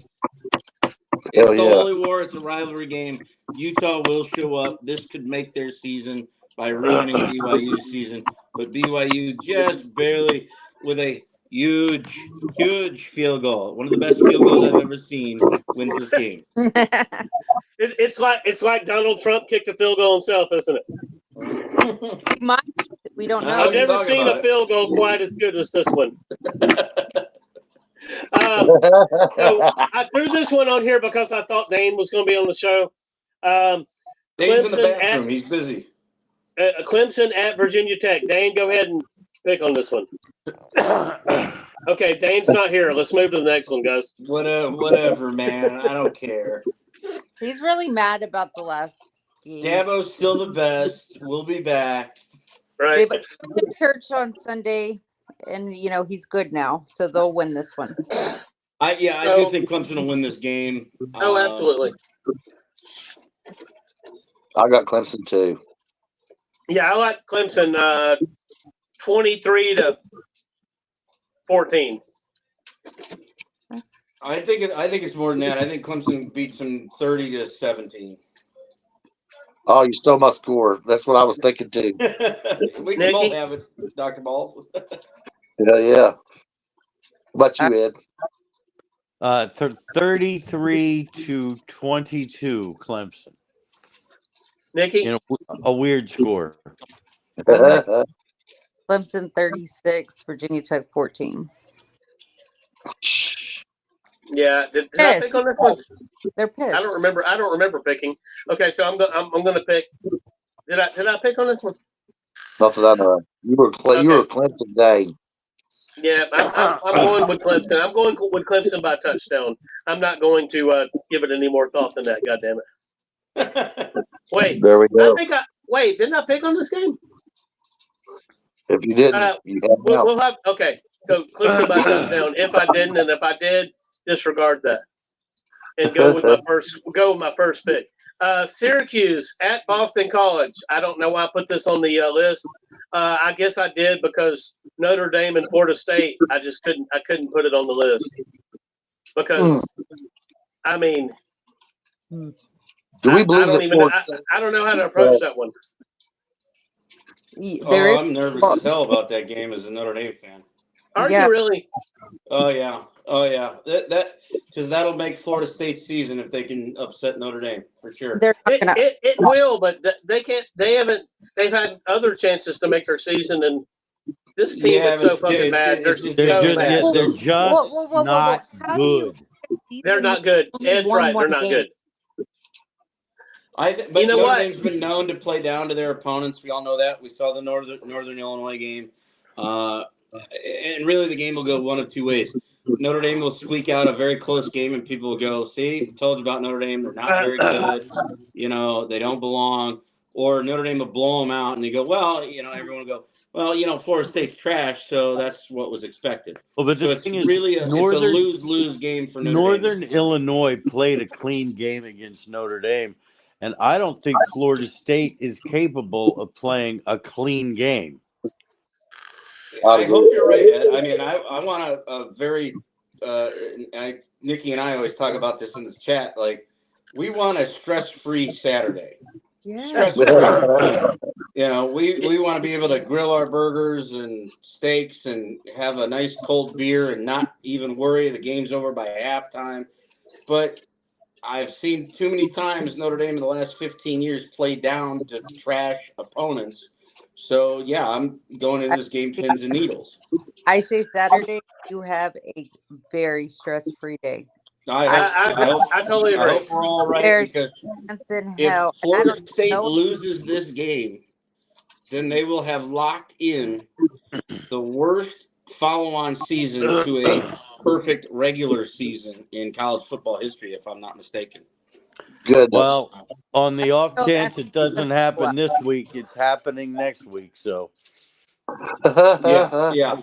Speaker 10: It's the Holy War. It's a rivalry game. Utah will show up. This could make their season by ruining BYU's season. But BYU just barely with a huge field goal. One of the best field goals I've ever seen wins this game.
Speaker 6: It's like Donald Trump kicked a field goal himself, isn't it?
Speaker 9: We don't know.
Speaker 6: I've never seen a field goal quite as good as this one. So I threw this one on here because I thought Dane was going to be on the show.
Speaker 10: Dane's in the bathroom. He's busy.
Speaker 6: Clemson at Virginia Tech. Dane, go ahead and pick on this one. Okay, Dane's not here. Let's move to the next one, guys.
Speaker 10: Whatever, man. I don't care.
Speaker 9: He's really mad about the last game.
Speaker 10: Dabo's still the best. We'll be back.
Speaker 6: Right.
Speaker 9: They went to church on Sunday, and he's good now, so they'll win this one.
Speaker 10: I do think Clemson will win this game.
Speaker 6: Oh, absolutely.
Speaker 7: I got Clemson too.
Speaker 6: Yeah, I like Clemson 23-14.
Speaker 10: I think it's more than that. I think Clemson beats them 30-17.
Speaker 7: Oh, you stole my score. That's what I was thinking too.
Speaker 10: We can both have it, Dr. Balls.
Speaker 7: Yeah. What about you, Ed?
Speaker 8: 33-22 Clemson.
Speaker 6: Nikki?
Speaker 8: A weird score.
Speaker 9: Clemson 36, Virginia Tech 14.
Speaker 6: Yeah, did I pick on this one?
Speaker 9: They're pissed.
Speaker 6: I don't remember picking. Okay, so I'm going to pick. Did I pick on this one?
Speaker 7: Not that I know. You were Clemson Day.
Speaker 6: Yeah, I'm going with Clemson. I'm going with Clemson by touchdown. I'm not going to give it any more thought than that. God damn it! Wait,
Speaker 7: there we go.
Speaker 6: Didn't I pick on this game?
Speaker 7: If you didn't,
Speaker 6: we'll have. Okay, so Clemson by touchdown. If I didn't, and if I did, disregard that and go with my first pick. Syracuse at Boston College. I don't know why I put this on the list. I guess I did because Notre Dame and Florida State. I couldn't put it on the list because I mean
Speaker 7: Do we believe
Speaker 6: I don't
Speaker 7: that
Speaker 6: even.
Speaker 7: Florida
Speaker 6: I don't know how to approach that one.
Speaker 9: There is.
Speaker 10: I'm nervous as hell about that game as a Notre Dame fan.
Speaker 6: Are
Speaker 9: Yeah.
Speaker 6: you really?
Speaker 10: Oh yeah. That because that'll make Florida State's season if they can upset Notre Dame for sure.
Speaker 9: They're not gonna.
Speaker 6: It will, but they can't. They haven't. They've had other chances to make their season, and this team
Speaker 10: Yeah,
Speaker 6: is so
Speaker 10: but
Speaker 6: fucking bad. They're
Speaker 10: it's
Speaker 6: so
Speaker 10: just-
Speaker 6: bad.
Speaker 8: They're just not
Speaker 9: How do you
Speaker 8: good.
Speaker 6: They're not good.
Speaker 9: Only
Speaker 6: Ed's
Speaker 9: one
Speaker 6: right.
Speaker 9: more
Speaker 6: They're not
Speaker 9: game.
Speaker 6: good.
Speaker 10: But
Speaker 6: You know
Speaker 10: Notre
Speaker 6: what?
Speaker 10: Dame's been known to play down to their opponents. We all know that. We saw the Northern Illinois game, and really the game will go one of two ways. Notre Dame will squeak out a very close game, and people will go, "See, told you about Notre Dame. They're not very good. You know, they don't belong." Or Notre Dame will blow them out, and they go, "Well, you know," everyone will go, "Well, you know, Florida State's trash, so that's what was expected."
Speaker 8: Well, but
Speaker 10: So
Speaker 8: the
Speaker 10: it's
Speaker 8: thing is,
Speaker 10: really it's a lose-lose game for Notre Dame.
Speaker 8: Northern Illinois played a clean game against Notre Dame, and I don't think Florida State is capable of playing a clean game.
Speaker 10: I hope you're right, Ed. I mean, I want a very Nikki and I always talk about this in the chat. Like, we want a stress-free Saturday.
Speaker 9: Yeah.
Speaker 10: Stress-free. You know, we want to be able to grill our burgers and steaks and have a nice cold beer and not even worry the game's over by halftime. But I've seen too many times Notre Dame in the last 15 years play down to trash opponents. So, yeah, I'm going into this game pins and needles.
Speaker 9: I say Saturday, you have a very stress-free day.
Speaker 6: I totally agree.
Speaker 10: I hope we're all right
Speaker 9: There's
Speaker 10: because
Speaker 9: chance in
Speaker 10: if
Speaker 9: hell. I
Speaker 10: Florida
Speaker 9: don't
Speaker 10: State
Speaker 9: know.
Speaker 10: loses this game, then they will have locked in the worst follow-on season to a perfect regular season in college football history, if I'm not mistaken.
Speaker 7: Good.
Speaker 8: Well, on the off chance it doesn't happen this week, it's happening next week. So,
Speaker 10: Yeah.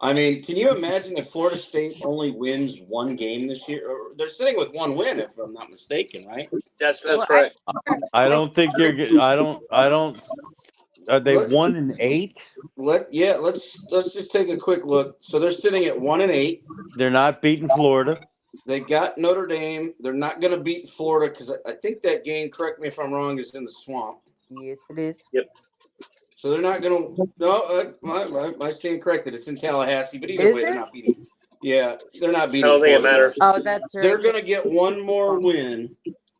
Speaker 10: I mean, can you imagine if Florida State only wins one game this year? Or they're sitting with one win, if I'm not mistaken, right?
Speaker 6: That's correct.
Speaker 8: I don't think they're good. I don't. Are they 1-8?
Speaker 10: Let's just take a quick look. So they're sitting at 1-8.
Speaker 8: They're not beating Florida.
Speaker 10: They got Notre Dame. They're not going to beat Florida because I think that game, correct me if I'm wrong, is in the swamp.
Speaker 9: Yes, it is.
Speaker 6: Yep.
Speaker 10: So they're not going to. No, I stand corrected. It's in Tallahassee, but either
Speaker 9: Is
Speaker 10: way,
Speaker 9: it?
Speaker 10: they're not beating. Yeah, they're not beating.
Speaker 6: I don't think it
Speaker 10: Florida.
Speaker 6: matters.
Speaker 9: Oh, that's right.
Speaker 10: They're going to get one more win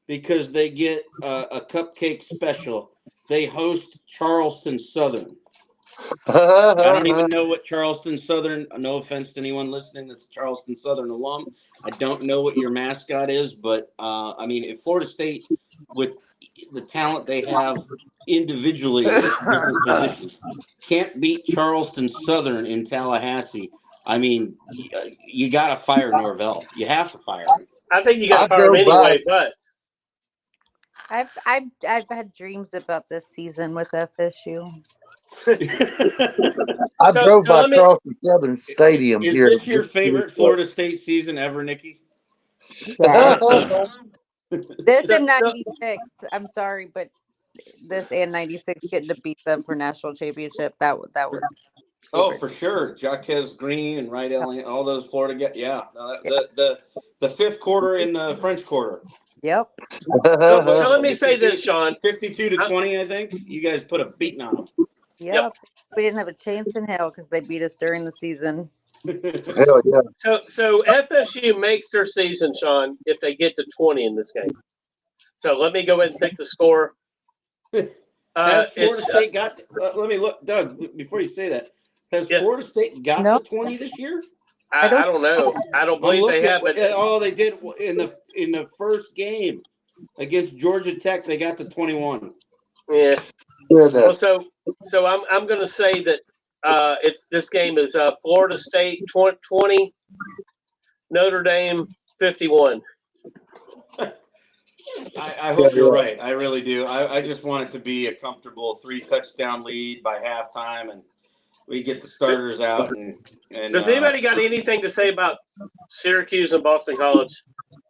Speaker 10: because they get a cupcake special. They host Charleston Southern. I don't even know what Charleston Southern, no offense to anyone listening that's a Charleston Southern alum. I don't know what your mascot is, but I mean, if Florida State, with the talent they have individually at different positions, can't beat Charleston Southern in Tallahassee, I mean, you got to fire Norvell. You have to fire him.
Speaker 6: I think you got to fire him anyway, but
Speaker 9: I've had dreams about this season with FSU.
Speaker 7: I drove by Charleston Southern Stadium
Speaker 10: Is
Speaker 7: here.
Speaker 10: this your favorite Florida State season ever, Nikki?
Speaker 9: Yeah. This and 96. I'm sorry, but this and 96 getting to beat them for national championship. That was.
Speaker 10: Oh, for sure. Jaquez Green and Wright Elliott, all those Florida guys. Yeah. The fifth quarter in the French Quarter.
Speaker 9: Yep.
Speaker 6: So let me say this, Sean.
Speaker 10: 52-20, I think. You guys put a beating on them.
Speaker 9: Yep. We didn't have a chance in hell because they beat us during the season.
Speaker 7: Hell yeah.
Speaker 6: So FSU makes their season, Sean, if they get to 20 in this game. So let me go ahead and pick the score.
Speaker 10: Has Florida State got let me look, Doug, before you say that. Has Florida State got to 20 this year?
Speaker 6: I don't know. I don't believe they have. But
Speaker 10: they did in the first game against Georgia Tech. They got to 21.
Speaker 6: Yeah. Well, so I'm going to say that this game is Florida State 20, Notre Dame 51.
Speaker 10: I hope you're right. I really do. I just want it to be a comfortable 3-touchdown lead by halftime, and we get the starters out. And
Speaker 6: Does anybody got anything to say about Syracuse and Boston College?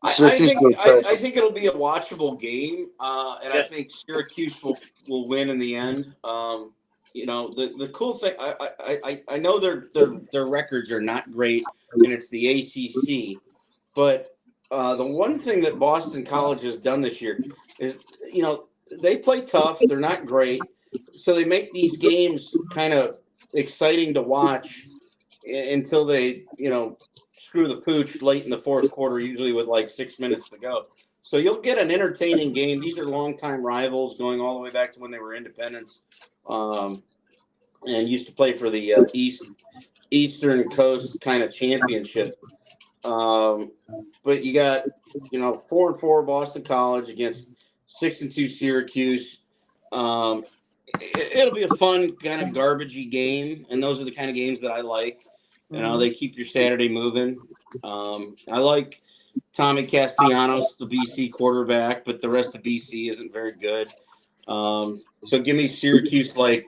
Speaker 10: I think it'll be a watchable game, and I think Syracuse will win in the end. You know, the cool thing, I know their records are not great, and it's the ACC, but the one thing that Boston College has done this year, is, they play tough. They're not great. So they make these games kind of exciting to watch until they, screw the pooch late in the fourth quarter, usually with like 6 minutes to go. So you'll get an entertaining game. These are longtime rivals going all the way back to when they were independents, and used to play for the Eastern Coast kind of championship. But you got, 4-4 Boston College against 6-2 Syracuse. It'll be a fun kind of garbagey game, and those are the kind of games that I like. They keep your Saturday moving. I like Tommy Castellanos, the BC quarterback, but the rest of BC isn't very good. So give me Syracuse like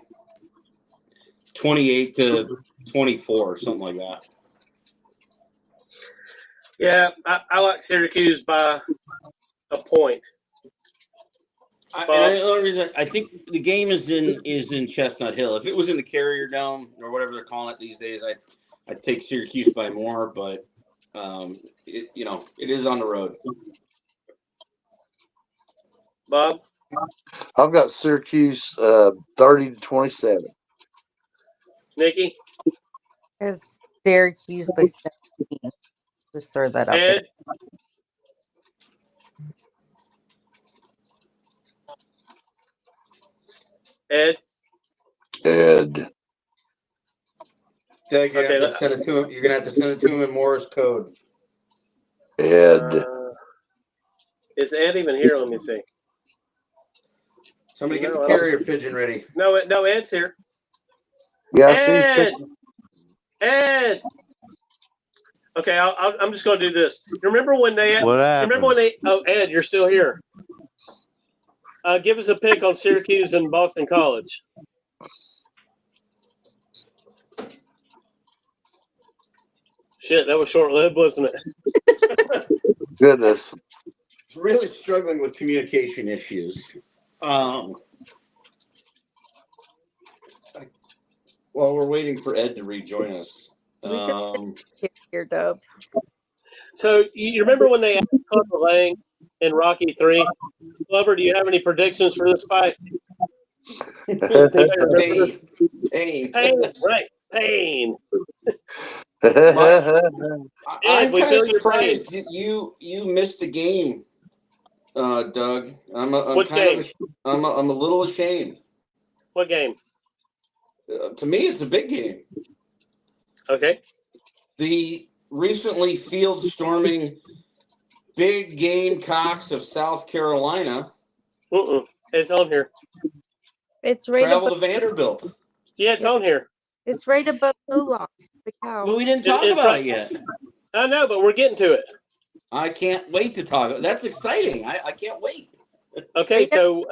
Speaker 10: 28-24, something like that.
Speaker 6: Yeah, I like Syracuse by a point.
Speaker 10: The only reason I think the game is in Chestnut Hill. If it was in the Carrier Dome or whatever they're calling it these days, I'd take Syracuse by more. But it is on the road.
Speaker 6: Bob,
Speaker 7: I've got Syracuse 30-27.
Speaker 6: Nikki,
Speaker 9: It's Syracuse by 17. Just throw that out there.
Speaker 6: Ed.
Speaker 7: Ed.
Speaker 10: Doug, you're gonna have to send it to him. You're gonna have to send it to him in Morse code.
Speaker 7: Ed.
Speaker 6: Is Ed even here? Let me see.
Speaker 10: Somebody get the carrier pigeon ready.
Speaker 6: No, Ed's here.
Speaker 7: Yeah,
Speaker 6: Ed. Ed. Okay, I'm just going to do this. Remember when they?
Speaker 8: What happened?
Speaker 6: Remember when they? Oh, Ed, you're still here. Give us a pick on Syracuse and Boston College. Shit, that was short-lived, wasn't it?
Speaker 7: Goodness.
Speaker 10: Really struggling with communication issues. While we're waiting for Ed to rejoin us.
Speaker 9: Here, Dove.
Speaker 6: So you remember when they asked Clubber Lang in Rocky 3? Clubber, do you have any predictions for this fight?
Speaker 10: Pain.
Speaker 6: Right. Pain.
Speaker 10: I'm
Speaker 6: we
Speaker 10: kind
Speaker 6: feel
Speaker 10: of
Speaker 6: your pain.
Speaker 10: surprised you missed a game, Doug.
Speaker 6: Which game?
Speaker 10: I'm a little ashamed.
Speaker 6: What game?
Speaker 10: To me, it's a big game.
Speaker 6: Okay.
Speaker 10: The recently field storming Big Gamecocks of South Carolina.
Speaker 6: It's on here.
Speaker 9: It's right
Speaker 10: Travel
Speaker 9: above.
Speaker 10: to Vanderbilt.
Speaker 6: Yeah, it's on here.
Speaker 9: It's right above Moolah, the cow.
Speaker 10: But we didn't talk
Speaker 6: It's
Speaker 10: about
Speaker 6: right-
Speaker 10: it yet.
Speaker 6: I know, but we're getting to it.
Speaker 10: I can't wait to talk. That's exciting. I can't wait.
Speaker 6: Okay, so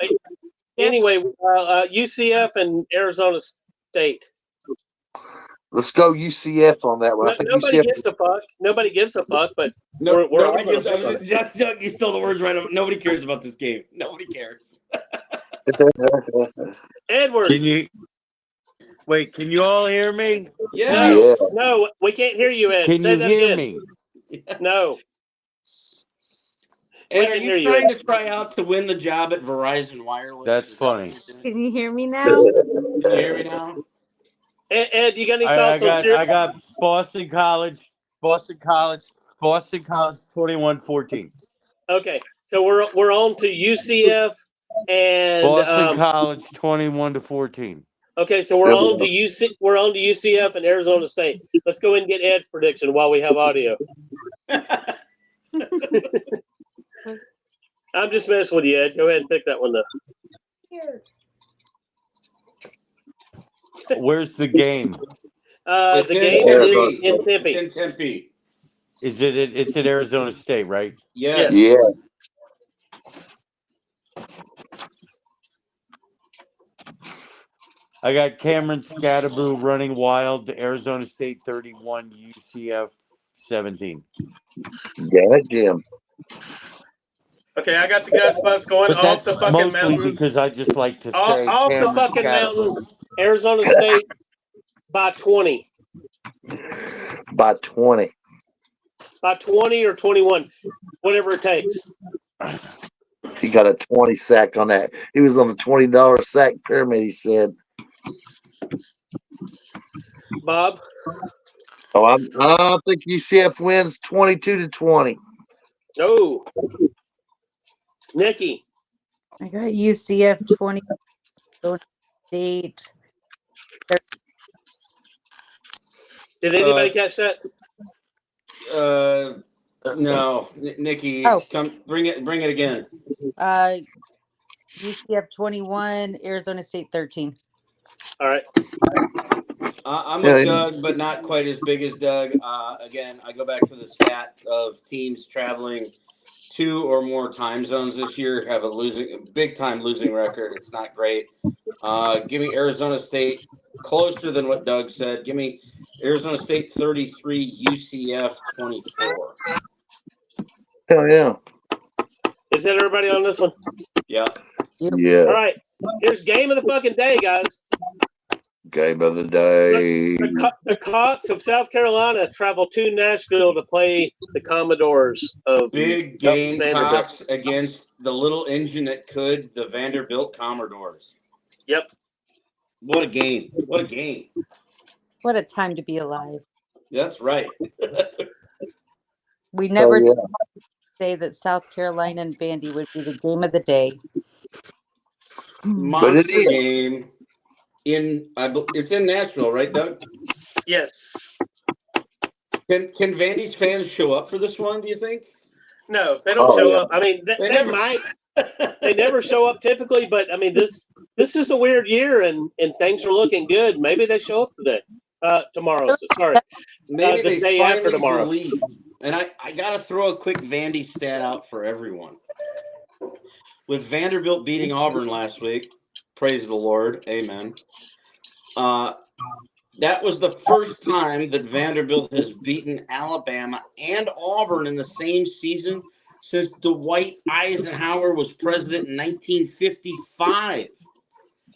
Speaker 6: anyway, UCF and Arizona State.
Speaker 7: Let's go UCF on that one. I think
Speaker 6: Nobody
Speaker 7: UCF.
Speaker 6: gives a fuck. Nobody gives a fuck, but
Speaker 10: No,
Speaker 6: we're
Speaker 10: nobody
Speaker 6: all
Speaker 10: gives.
Speaker 6: gonna pick on it.
Speaker 10: Doug, you stole the words right. Nobody cares about this game. Nobody cares.
Speaker 6: Edward.
Speaker 8: Can you all hear me?
Speaker 10: Yeah.
Speaker 6: No, we can't hear you, Ed.
Speaker 8: Can
Speaker 6: Say
Speaker 8: you
Speaker 6: that
Speaker 8: hear
Speaker 6: again.
Speaker 8: me?
Speaker 6: No.
Speaker 10: And are
Speaker 6: can hear
Speaker 10: you
Speaker 6: you.
Speaker 10: trying to try out to win the job at Verizon Wireless?
Speaker 8: That's funny.
Speaker 9: Can you hear me now?
Speaker 10: Can you hear me now?
Speaker 6: Ed, you got any
Speaker 8: I
Speaker 6: thoughts on Syracuse?
Speaker 8: got Boston College 21-14.
Speaker 6: Okay, so we're on to UCF and
Speaker 8: Boston College 21-14.
Speaker 6: okay, so we're on to UCF and Arizona State. Let's go ahead and get Ed's prediction while we have audio. I'm just messing with you, Ed. Go ahead and pick that one up.
Speaker 8: Where's the game?
Speaker 6: The game is in Tempe.
Speaker 10: It's in Tempe.
Speaker 8: It's at Arizona State, right?
Speaker 10: Yes.
Speaker 7: Yeah.
Speaker 8: I got Cameron Scatterboo running wild to Arizona State 31, UCF 17.
Speaker 7: Yeah, Jim.
Speaker 6: Okay, I got the Gus bus going
Speaker 8: But
Speaker 6: off
Speaker 8: that's
Speaker 6: the fucking
Speaker 8: mostly
Speaker 6: mountain.
Speaker 8: because I just like to say
Speaker 6: Off the
Speaker 8: Cameron
Speaker 6: fucking
Speaker 8: Scatterboo.
Speaker 6: mountain. Arizona State by 20.
Speaker 7: By 20.
Speaker 6: By 20 or 21. Whatever it takes.
Speaker 7: He got a 20 sack on that. He was on the $20 sack pyramid, he said.
Speaker 6: Bob?
Speaker 7: Oh, I think UCF wins 22-20.
Speaker 6: No. Nikki?
Speaker 9: I got UCF 20, State.
Speaker 6: Did anybody catch that?
Speaker 10: No, Nikki,
Speaker 9: Oh.
Speaker 10: come bring it again.
Speaker 9: UCF 21, Arizona State 13.
Speaker 6: All right.
Speaker 10: I'm with Doug, but not quite as big as Doug. Again, I go back to the stat of teams traveling 2 or more time zones this year have a big time losing record. It's not great. Give me Arizona State closer than what Doug said. Give me Arizona State 33, UCF 24.
Speaker 7: Hell yeah.
Speaker 6: Is that everybody on this one?
Speaker 10: Yeah.
Speaker 7: Yeah.
Speaker 6: All right. Here's game of the fucking day, guys.
Speaker 7: Game of the day.
Speaker 6: The Cox of South Carolina travel to Nashville to play the Commodores of
Speaker 10: Big Gamecocks against the little engine that could, the Vanderbilt Commodores.
Speaker 6: Yep.
Speaker 10: What a game. What a game.
Speaker 9: What a time to be alive.
Speaker 10: That's right.
Speaker 9: We never say that South Carolina and Vandy would be the game of the day.
Speaker 10: Monster game. It's in Nashville, right, Doug?
Speaker 6: Yes.
Speaker 10: Can Vandy's fans show up for this one, do you think?
Speaker 6: No, they don't show up. I mean, they might. They never show up typically, but I mean, this is a weird year, and things are looking good. Maybe they show up today, tomorrow. Sorry,
Speaker 10: maybe
Speaker 6: the
Speaker 10: they
Speaker 6: day
Speaker 10: finally
Speaker 6: after tomorrow.
Speaker 10: believe. And I got to throw a quick Vandy stat out for everyone. With Vanderbilt beating Auburn last week, praise the Lord, amen. That was the first time that Vanderbilt has beaten Alabama and Auburn in the same season since Dwight Eisenhower was president in 1955.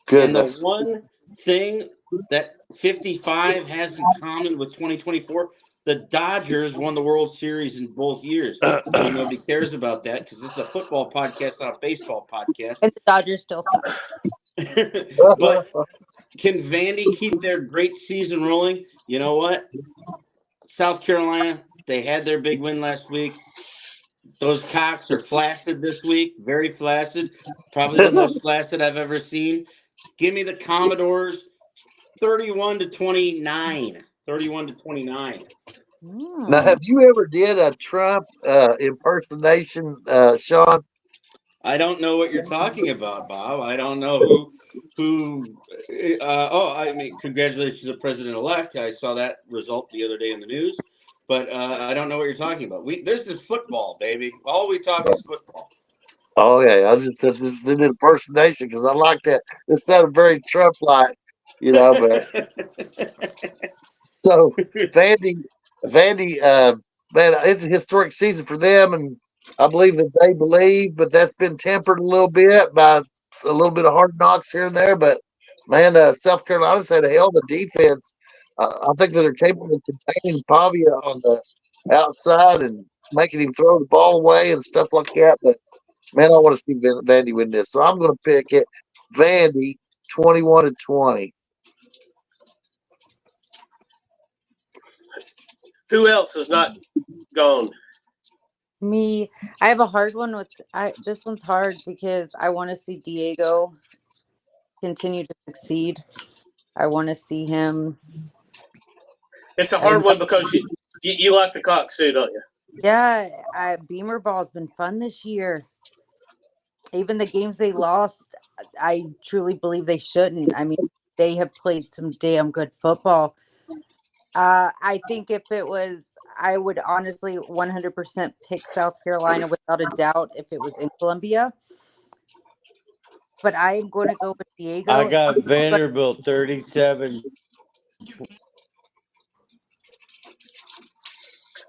Speaker 7: Goodness.
Speaker 10: And the one thing that 55 has in common with 2024, the Dodgers won the World Series in both years. Nobody cares about that because it's a football podcast, not a baseball podcast.
Speaker 9: And the Dodgers still suck.
Speaker 10: But can Vandy keep their great season rolling? You know what? South Carolina, they had their big win last week. Those Cocks are flaccid this week, very flaccid. Probably the most flaccid I've ever seen. Give me the Commodores 31-29. 31-29.
Speaker 7: Now, have you ever did a Trump impersonation, Sean?
Speaker 10: I don't know what you're talking about, Bob. I don't know who. I mean, congratulations to President-elect. I saw that result the other day in the news, but I don't know what you're talking about. This is football, baby. All we talk is football.
Speaker 7: Oh yeah, I just did an impersonation because I like that. It sounded very Trump-like, you know. But so Vandy, man, it's a historic season for them, and I believe that they believe, but that's been tempered a little bit by a little bit of hard knocks here and there. But man, South Carolina's had a hell of a defense. I think that they're capable of containing Pavia on the outside and making him throw the ball away and stuff like that. But man, I want to see Vandy win this, so I'm going to pick it. Vandy 21-20.
Speaker 6: Who else is not gone?
Speaker 9: Me, I have a hard one with. This one's hard because I want to see Diego continue to succeed. I want to see him.
Speaker 6: It's a hard one because you like the Cox too, don't you?
Speaker 9: Yeah, Beamer ball's been fun this year. Even the games they lost, I truly believe they shouldn't. I mean, they have played some damn good football. I think if it was, I would honestly 100% pick South Carolina without a doubt if it was in Columbia. But I'm going to go with Diego.
Speaker 8: I got Vanderbilt 37.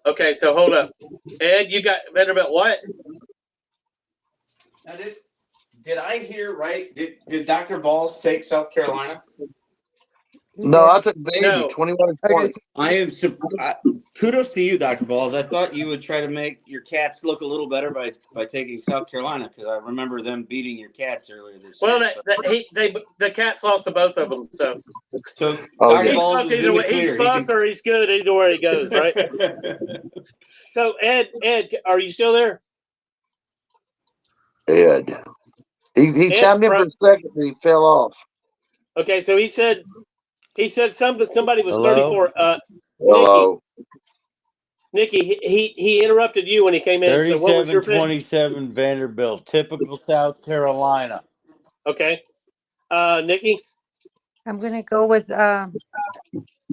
Speaker 6: Okay, so hold up. Ed, you got Vanderbilt what?
Speaker 10: Now, did I hear right? Did Dr. Balls take South Carolina?
Speaker 9: He
Speaker 7: No,
Speaker 9: did.
Speaker 7: I took Vandy
Speaker 6: No.
Speaker 7: 21-20.
Speaker 10: I am kudos to you, Dr. Balls. I thought you would try to make your Cats look a little better by taking South Carolina, because I remember them beating your Cats earlier this
Speaker 6: Well,
Speaker 10: year.
Speaker 6: the Cats lost to both of them, so
Speaker 10: So
Speaker 7: Oh,
Speaker 10: Dr.
Speaker 7: yeah.
Speaker 6: he's
Speaker 10: Balls
Speaker 6: fucked
Speaker 10: is
Speaker 6: either
Speaker 10: in the
Speaker 6: way. He's
Speaker 10: clear. He
Speaker 6: fucked or he's good either way he goes, right? So Ed, are you still there?
Speaker 7: Ed. He
Speaker 6: Ed's
Speaker 7: chimed in for a second, but he fell off.
Speaker 6: Okay, so he said somebody was
Speaker 8: Hello?
Speaker 6: 34.
Speaker 7: Hello.
Speaker 6: Nikki, he interrupted you when he came in. So what was your pick?
Speaker 8: 37-27 Vanderbilt. Typical South Carolina.
Speaker 6: Okay. Nikki?
Speaker 9: I'm gonna go with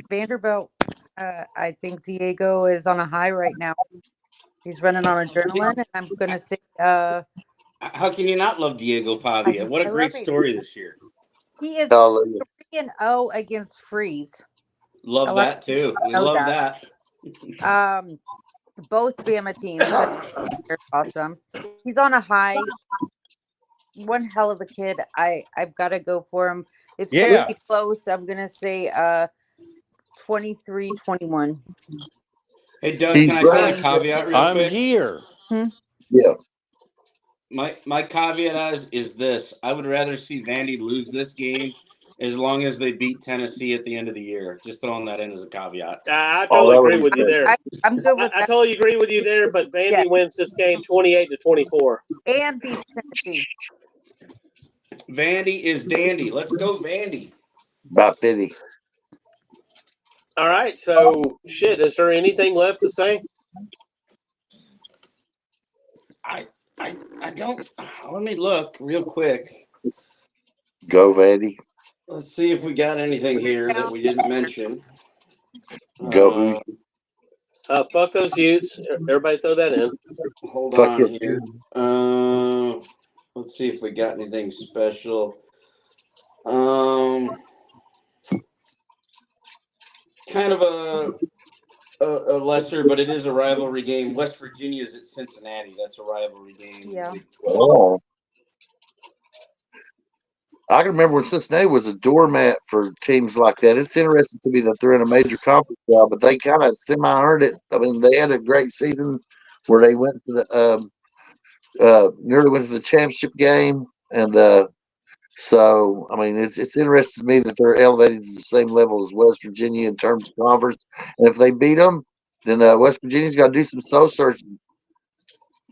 Speaker 9: Vanderbilt. I think Diego is on a high right now. He's running on adrenaline, and I'm gonna say
Speaker 10: How can you not love Diego Pavia? What a
Speaker 9: I
Speaker 10: great
Speaker 9: love it.
Speaker 10: story this year.
Speaker 9: He is
Speaker 7: Hallelujah.
Speaker 9: 3-0 against Freeze.
Speaker 10: Love that too. We
Speaker 9: know
Speaker 10: love
Speaker 9: that.
Speaker 10: that.
Speaker 9: Both Bama teams are awesome. He's on a high. One hell of a kid. I've got to go for him. It's
Speaker 8: Yeah.
Speaker 9: gonna be close. I'm gonna say 23-21.
Speaker 10: Hey, Doug,
Speaker 7: He's
Speaker 10: can I say
Speaker 7: right.
Speaker 10: a caveat real
Speaker 8: I'm
Speaker 10: quick?
Speaker 8: here.
Speaker 7: Yeah.
Speaker 10: My caveat is this: I would rather see Vandy lose this game as long as they beat Tennessee at the end of the year. Just throwing that in as a caveat.
Speaker 6: I totally agree with you there.
Speaker 9: I'm good with
Speaker 6: I
Speaker 9: that.
Speaker 6: totally agree with you there, but Vandy
Speaker 9: Yeah.
Speaker 6: wins this game 28-24.
Speaker 9: And beats Tennessee.
Speaker 10: Vandy is dandy. Let's go, Vandy.
Speaker 7: About 50.
Speaker 6: All right, so shit. Is there anything left to say?
Speaker 10: I don't. Let me look real quick.
Speaker 7: Go, Vandy.
Speaker 10: Let's see if we got anything here that we didn't mention.
Speaker 7: Go.
Speaker 6: Fuck those Utes. Everybody throw that in.
Speaker 10: Hold
Speaker 7: Fuck
Speaker 10: on
Speaker 7: your
Speaker 10: here. Let's see if we got anything special. Kind of a lesser, but it is a rivalry game. West Virginia is at Cincinnati. That's a rivalry game.
Speaker 9: Yeah.
Speaker 7: Oh. I can remember when Cincinnati was a doormat for teams like that. It's interesting to me that they're in a major conference now, but they kind of semi-earned it. I mean, they had a great season where they went to the nearly went to the championship game, and so I mean, it's interesting to me that they're elevated to the same level as West Virginia in terms of conference. And if they beat them, then West Virginia's got to do some soul searching.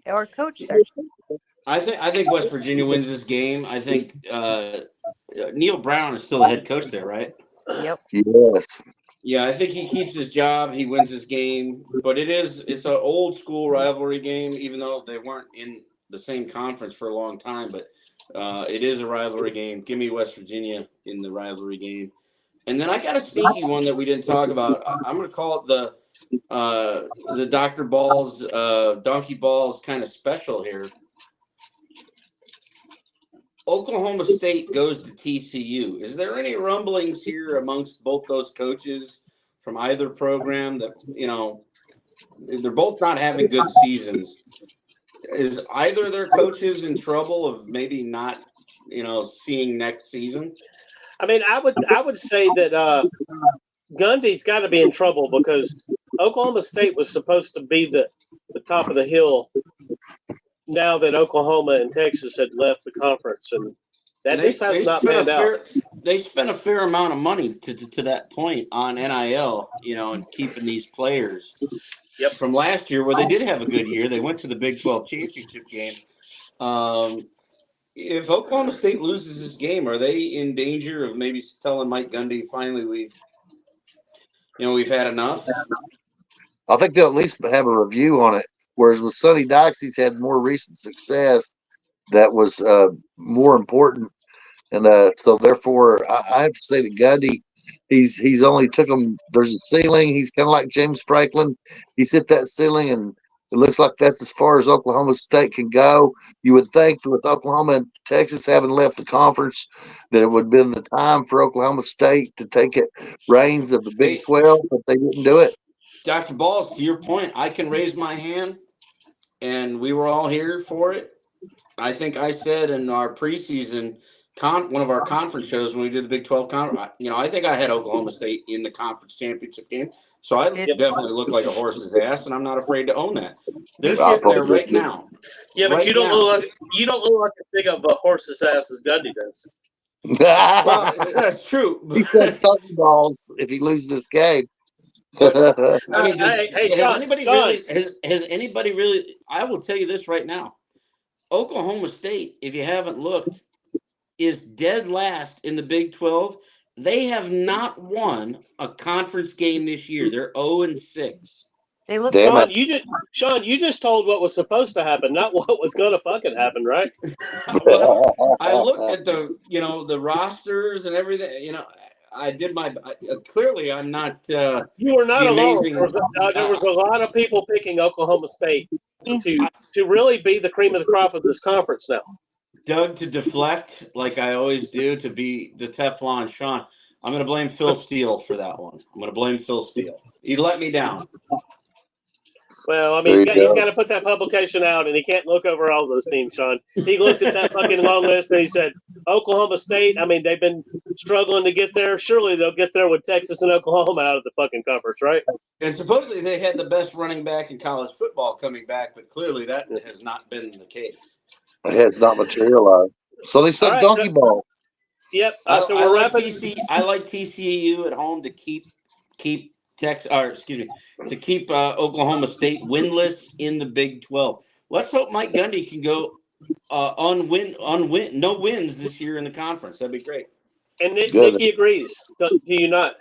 Speaker 9: Or coach search.
Speaker 10: I think West Virginia wins this game. I think Neil Brown is still the head coach there, right?
Speaker 9: Yep.
Speaker 7: Yes.
Speaker 10: Yeah, I think he keeps his job. He wins this game, but it's an old school rivalry game, even though they weren't in the same conference for a long time. But it is a rivalry game. Give me West Virginia in the rivalry game, and then I got a sneaky one that we didn't talk about. I'm going to call it the Dr. Balls Donkey Balls kind of special here. Oklahoma State goes to TCU. Is there any rumblings here amongst both those coaches from either program that, they're both not having good seasons? Is either of their coaches in trouble of maybe not, seeing next season?
Speaker 6: I mean, I would say that Gundy's got to be in trouble because Oklahoma State was supposed to be the top of the hill now that Oklahoma and Texas had left the conference, and this has not panned out.
Speaker 10: They spent a fair amount of money to that point on NIL, and keeping these players.
Speaker 6: Yep.
Speaker 10: From last year, where they did have a good year, they went to the Big 12 championship game. If Oklahoma State loses this game, are they in danger of maybe telling Mike Gundy, finally, we've had enough?
Speaker 7: I think they'll at least have a review on it. Whereas with Sonny Dykes, he's had more recent success that was more important, and so therefore I have to say that Gundy, he's only took him. There's a ceiling. He's kind of like James Franklin. He's hit that ceiling, and it looks like that's as far as Oklahoma State can go. You would think that with Oklahoma and Texas having left the conference, that it would have been the time for Oklahoma State to take it reins of the Big 12, but they didn't do it.
Speaker 10: Dr. Balls, to your point, I can raise my hand, and we were all here for it. I think I said in our preseason one of our conference shows when we did the Big 12 conference. I think I had Oklahoma State in the conference championship game, so I definitely look like a horse's ass, and I'm not afraid to own that. They're sitting there right now.
Speaker 6: Yeah, but
Speaker 10: Right
Speaker 6: you don't
Speaker 10: now.
Speaker 6: look like as big of a horse's ass as Gundy does.
Speaker 10: Well, that's true.
Speaker 7: He says donkey balls if he loses this game.
Speaker 10: I mean,
Speaker 6: Hey,
Speaker 10: has
Speaker 6: Sean,
Speaker 10: anybody
Speaker 6: Sean.
Speaker 10: really? Has anybody really? I will tell you this right now. Oklahoma State, if you haven't looked, is dead last in the Big 12. They have not won a conference game this year. They're 0-6.
Speaker 9: They look.
Speaker 7: Damn
Speaker 6: Sean, you just told what was supposed to happen, not what was going to fucking happen, right?
Speaker 10: Well, I looked at the rosters and everything. I did my. Clearly, I'm not.
Speaker 6: You were not
Speaker 10: the
Speaker 6: alone.
Speaker 10: amazing-
Speaker 6: There was a lot of people picking Oklahoma State to really be the cream of the crop of this conference now.
Speaker 10: Doug, to deflect like I always do, to be the Teflon Sean. I'm going to blame Phil Steele for that one. I'm going to blame Phil Steele. He let me down.
Speaker 6: Well, I mean, he's got to put that publication out, and he can't look over all those teams, Sean. He looked at that fucking long list, and he said, Oklahoma State, I mean, they've been struggling to get there. Surely they'll get there with Texas and Oklahoma out of the fucking conference, right?
Speaker 10: And supposedly they had the best running back in college football coming back, but clearly that has not been the case.
Speaker 7: It has not materialized. So they suck
Speaker 6: All right,
Speaker 7: donkey ball.
Speaker 6: Yep.
Speaker 10: I like
Speaker 6: wrapping.
Speaker 10: I like TCU at home to keep Oklahoma State winless in the Big 12. Let's hope Mike Gundy can go no wins this year in the conference. That'd be great.
Speaker 6: And Nikki agrees. Do you not,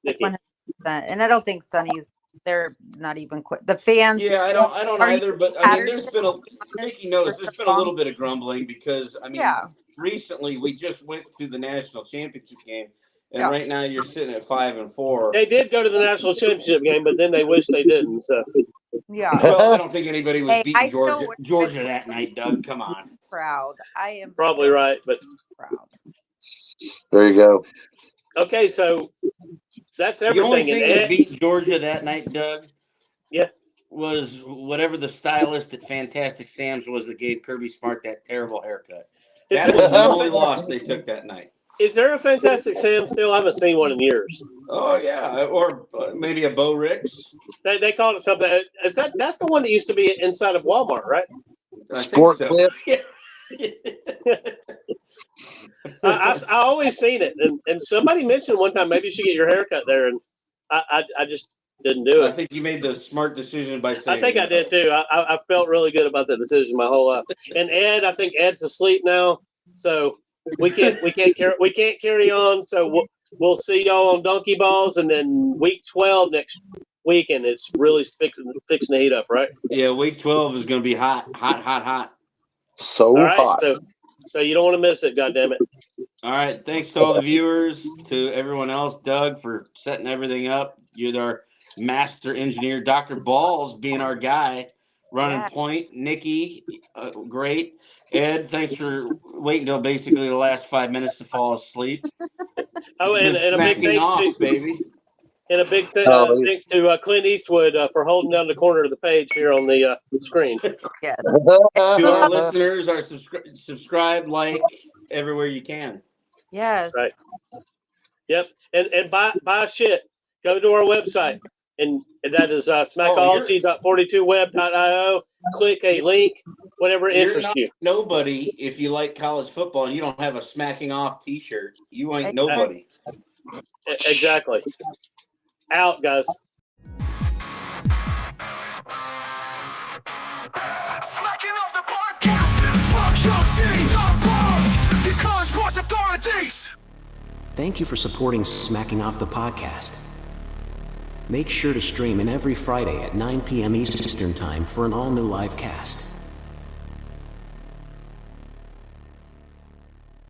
Speaker 6: Nikki?
Speaker 9: 100%. And I don't think Sonny's. They're not even the fans.
Speaker 10: Yeah, I don't
Speaker 9: Are
Speaker 10: either.
Speaker 9: you
Speaker 10: But I mean,
Speaker 9: Patterson
Speaker 10: Nikki knows there's been a little bit of grumbling because I mean,
Speaker 9: Yeah.
Speaker 10: recently we just went to the national championship game, and
Speaker 9: Yeah.
Speaker 10: right now you're sitting at 5-4.
Speaker 6: They did go to the national championship game, but then they wish they didn't. So
Speaker 9: Yeah.
Speaker 10: Well, I don't think anybody was
Speaker 9: Hey, I
Speaker 10: beating
Speaker 9: still
Speaker 10: Georgia that night, Doug. Come on.
Speaker 9: proud. I am
Speaker 6: probably right. But
Speaker 9: proud.
Speaker 7: There you go.
Speaker 6: okay, so that's
Speaker 10: The only
Speaker 6: everything.
Speaker 10: thing that beat Georgia that night, Doug,
Speaker 6: Yeah.
Speaker 10: was whatever the stylist at Fantastic Sam's was that gave Kirby Smart that terrible haircut.
Speaker 6: Is
Speaker 10: That
Speaker 6: there-
Speaker 10: was the only loss they took that night.
Speaker 6: Is there a Fantastic Sam still? I haven't seen one in years.
Speaker 10: Oh yeah, or maybe a Bo Ricks.
Speaker 6: They called it something. That's the one that used to be inside of Walmart, right?
Speaker 10: I
Speaker 7: Sport
Speaker 10: think
Speaker 7: clip.
Speaker 6: I always seen it, and somebody mentioned one time maybe you should get your hair cut there, and I just didn't do
Speaker 10: I
Speaker 6: it.
Speaker 10: think you made the smart decision by saying.
Speaker 6: I think I did too. I felt really good about that decision my whole life. And Ed, I think Ed's asleep now, so we can't carry on. So we'll see y'all on Donkey Balls, and then week 12 next week, and it's really fixing to heat up, right?
Speaker 10: Yeah, week 12 is going to be hot.
Speaker 7: So
Speaker 6: All right,
Speaker 7: hot.
Speaker 6: so you don't want to miss it, goddammit.
Speaker 10: All right. Thanks to all the viewers, to everyone else, Doug, for setting everything up. You're our master engineer. Dr. Balls being our guy, running point. Nikki, great. Ed, thanks for waiting until basically the last 5 minutes to fall asleep.
Speaker 6: Oh, and a big
Speaker 10: Smacking off,
Speaker 6: thanks to
Speaker 10: baby.
Speaker 6: and a big
Speaker 7: Oh,
Speaker 6: thanks to Clint Eastwood for holding down the corner of the page here on the screen.
Speaker 9: Yes.
Speaker 10: To our listeners, our subscribe, like everywhere you can.
Speaker 9: Yes.
Speaker 6: Right. Yep. And buy shit. Go to our website. And that is smackology.42web.io. Click a link, whatever
Speaker 10: You're
Speaker 6: interests
Speaker 10: not
Speaker 6: you.
Speaker 10: nobody if you like college football and you don't have a smacking off T-shirt. You ain't nobody.
Speaker 6: Exactly. Out, guys.
Speaker 5: Smacking off the podcast. Fuck your city, dog balls. You college sports authorities.
Speaker 16: Thank you for supporting Smacking Off the Podcast. Make sure to stream in every Friday at 9 p.m. Eastern Time for an all-new live cast.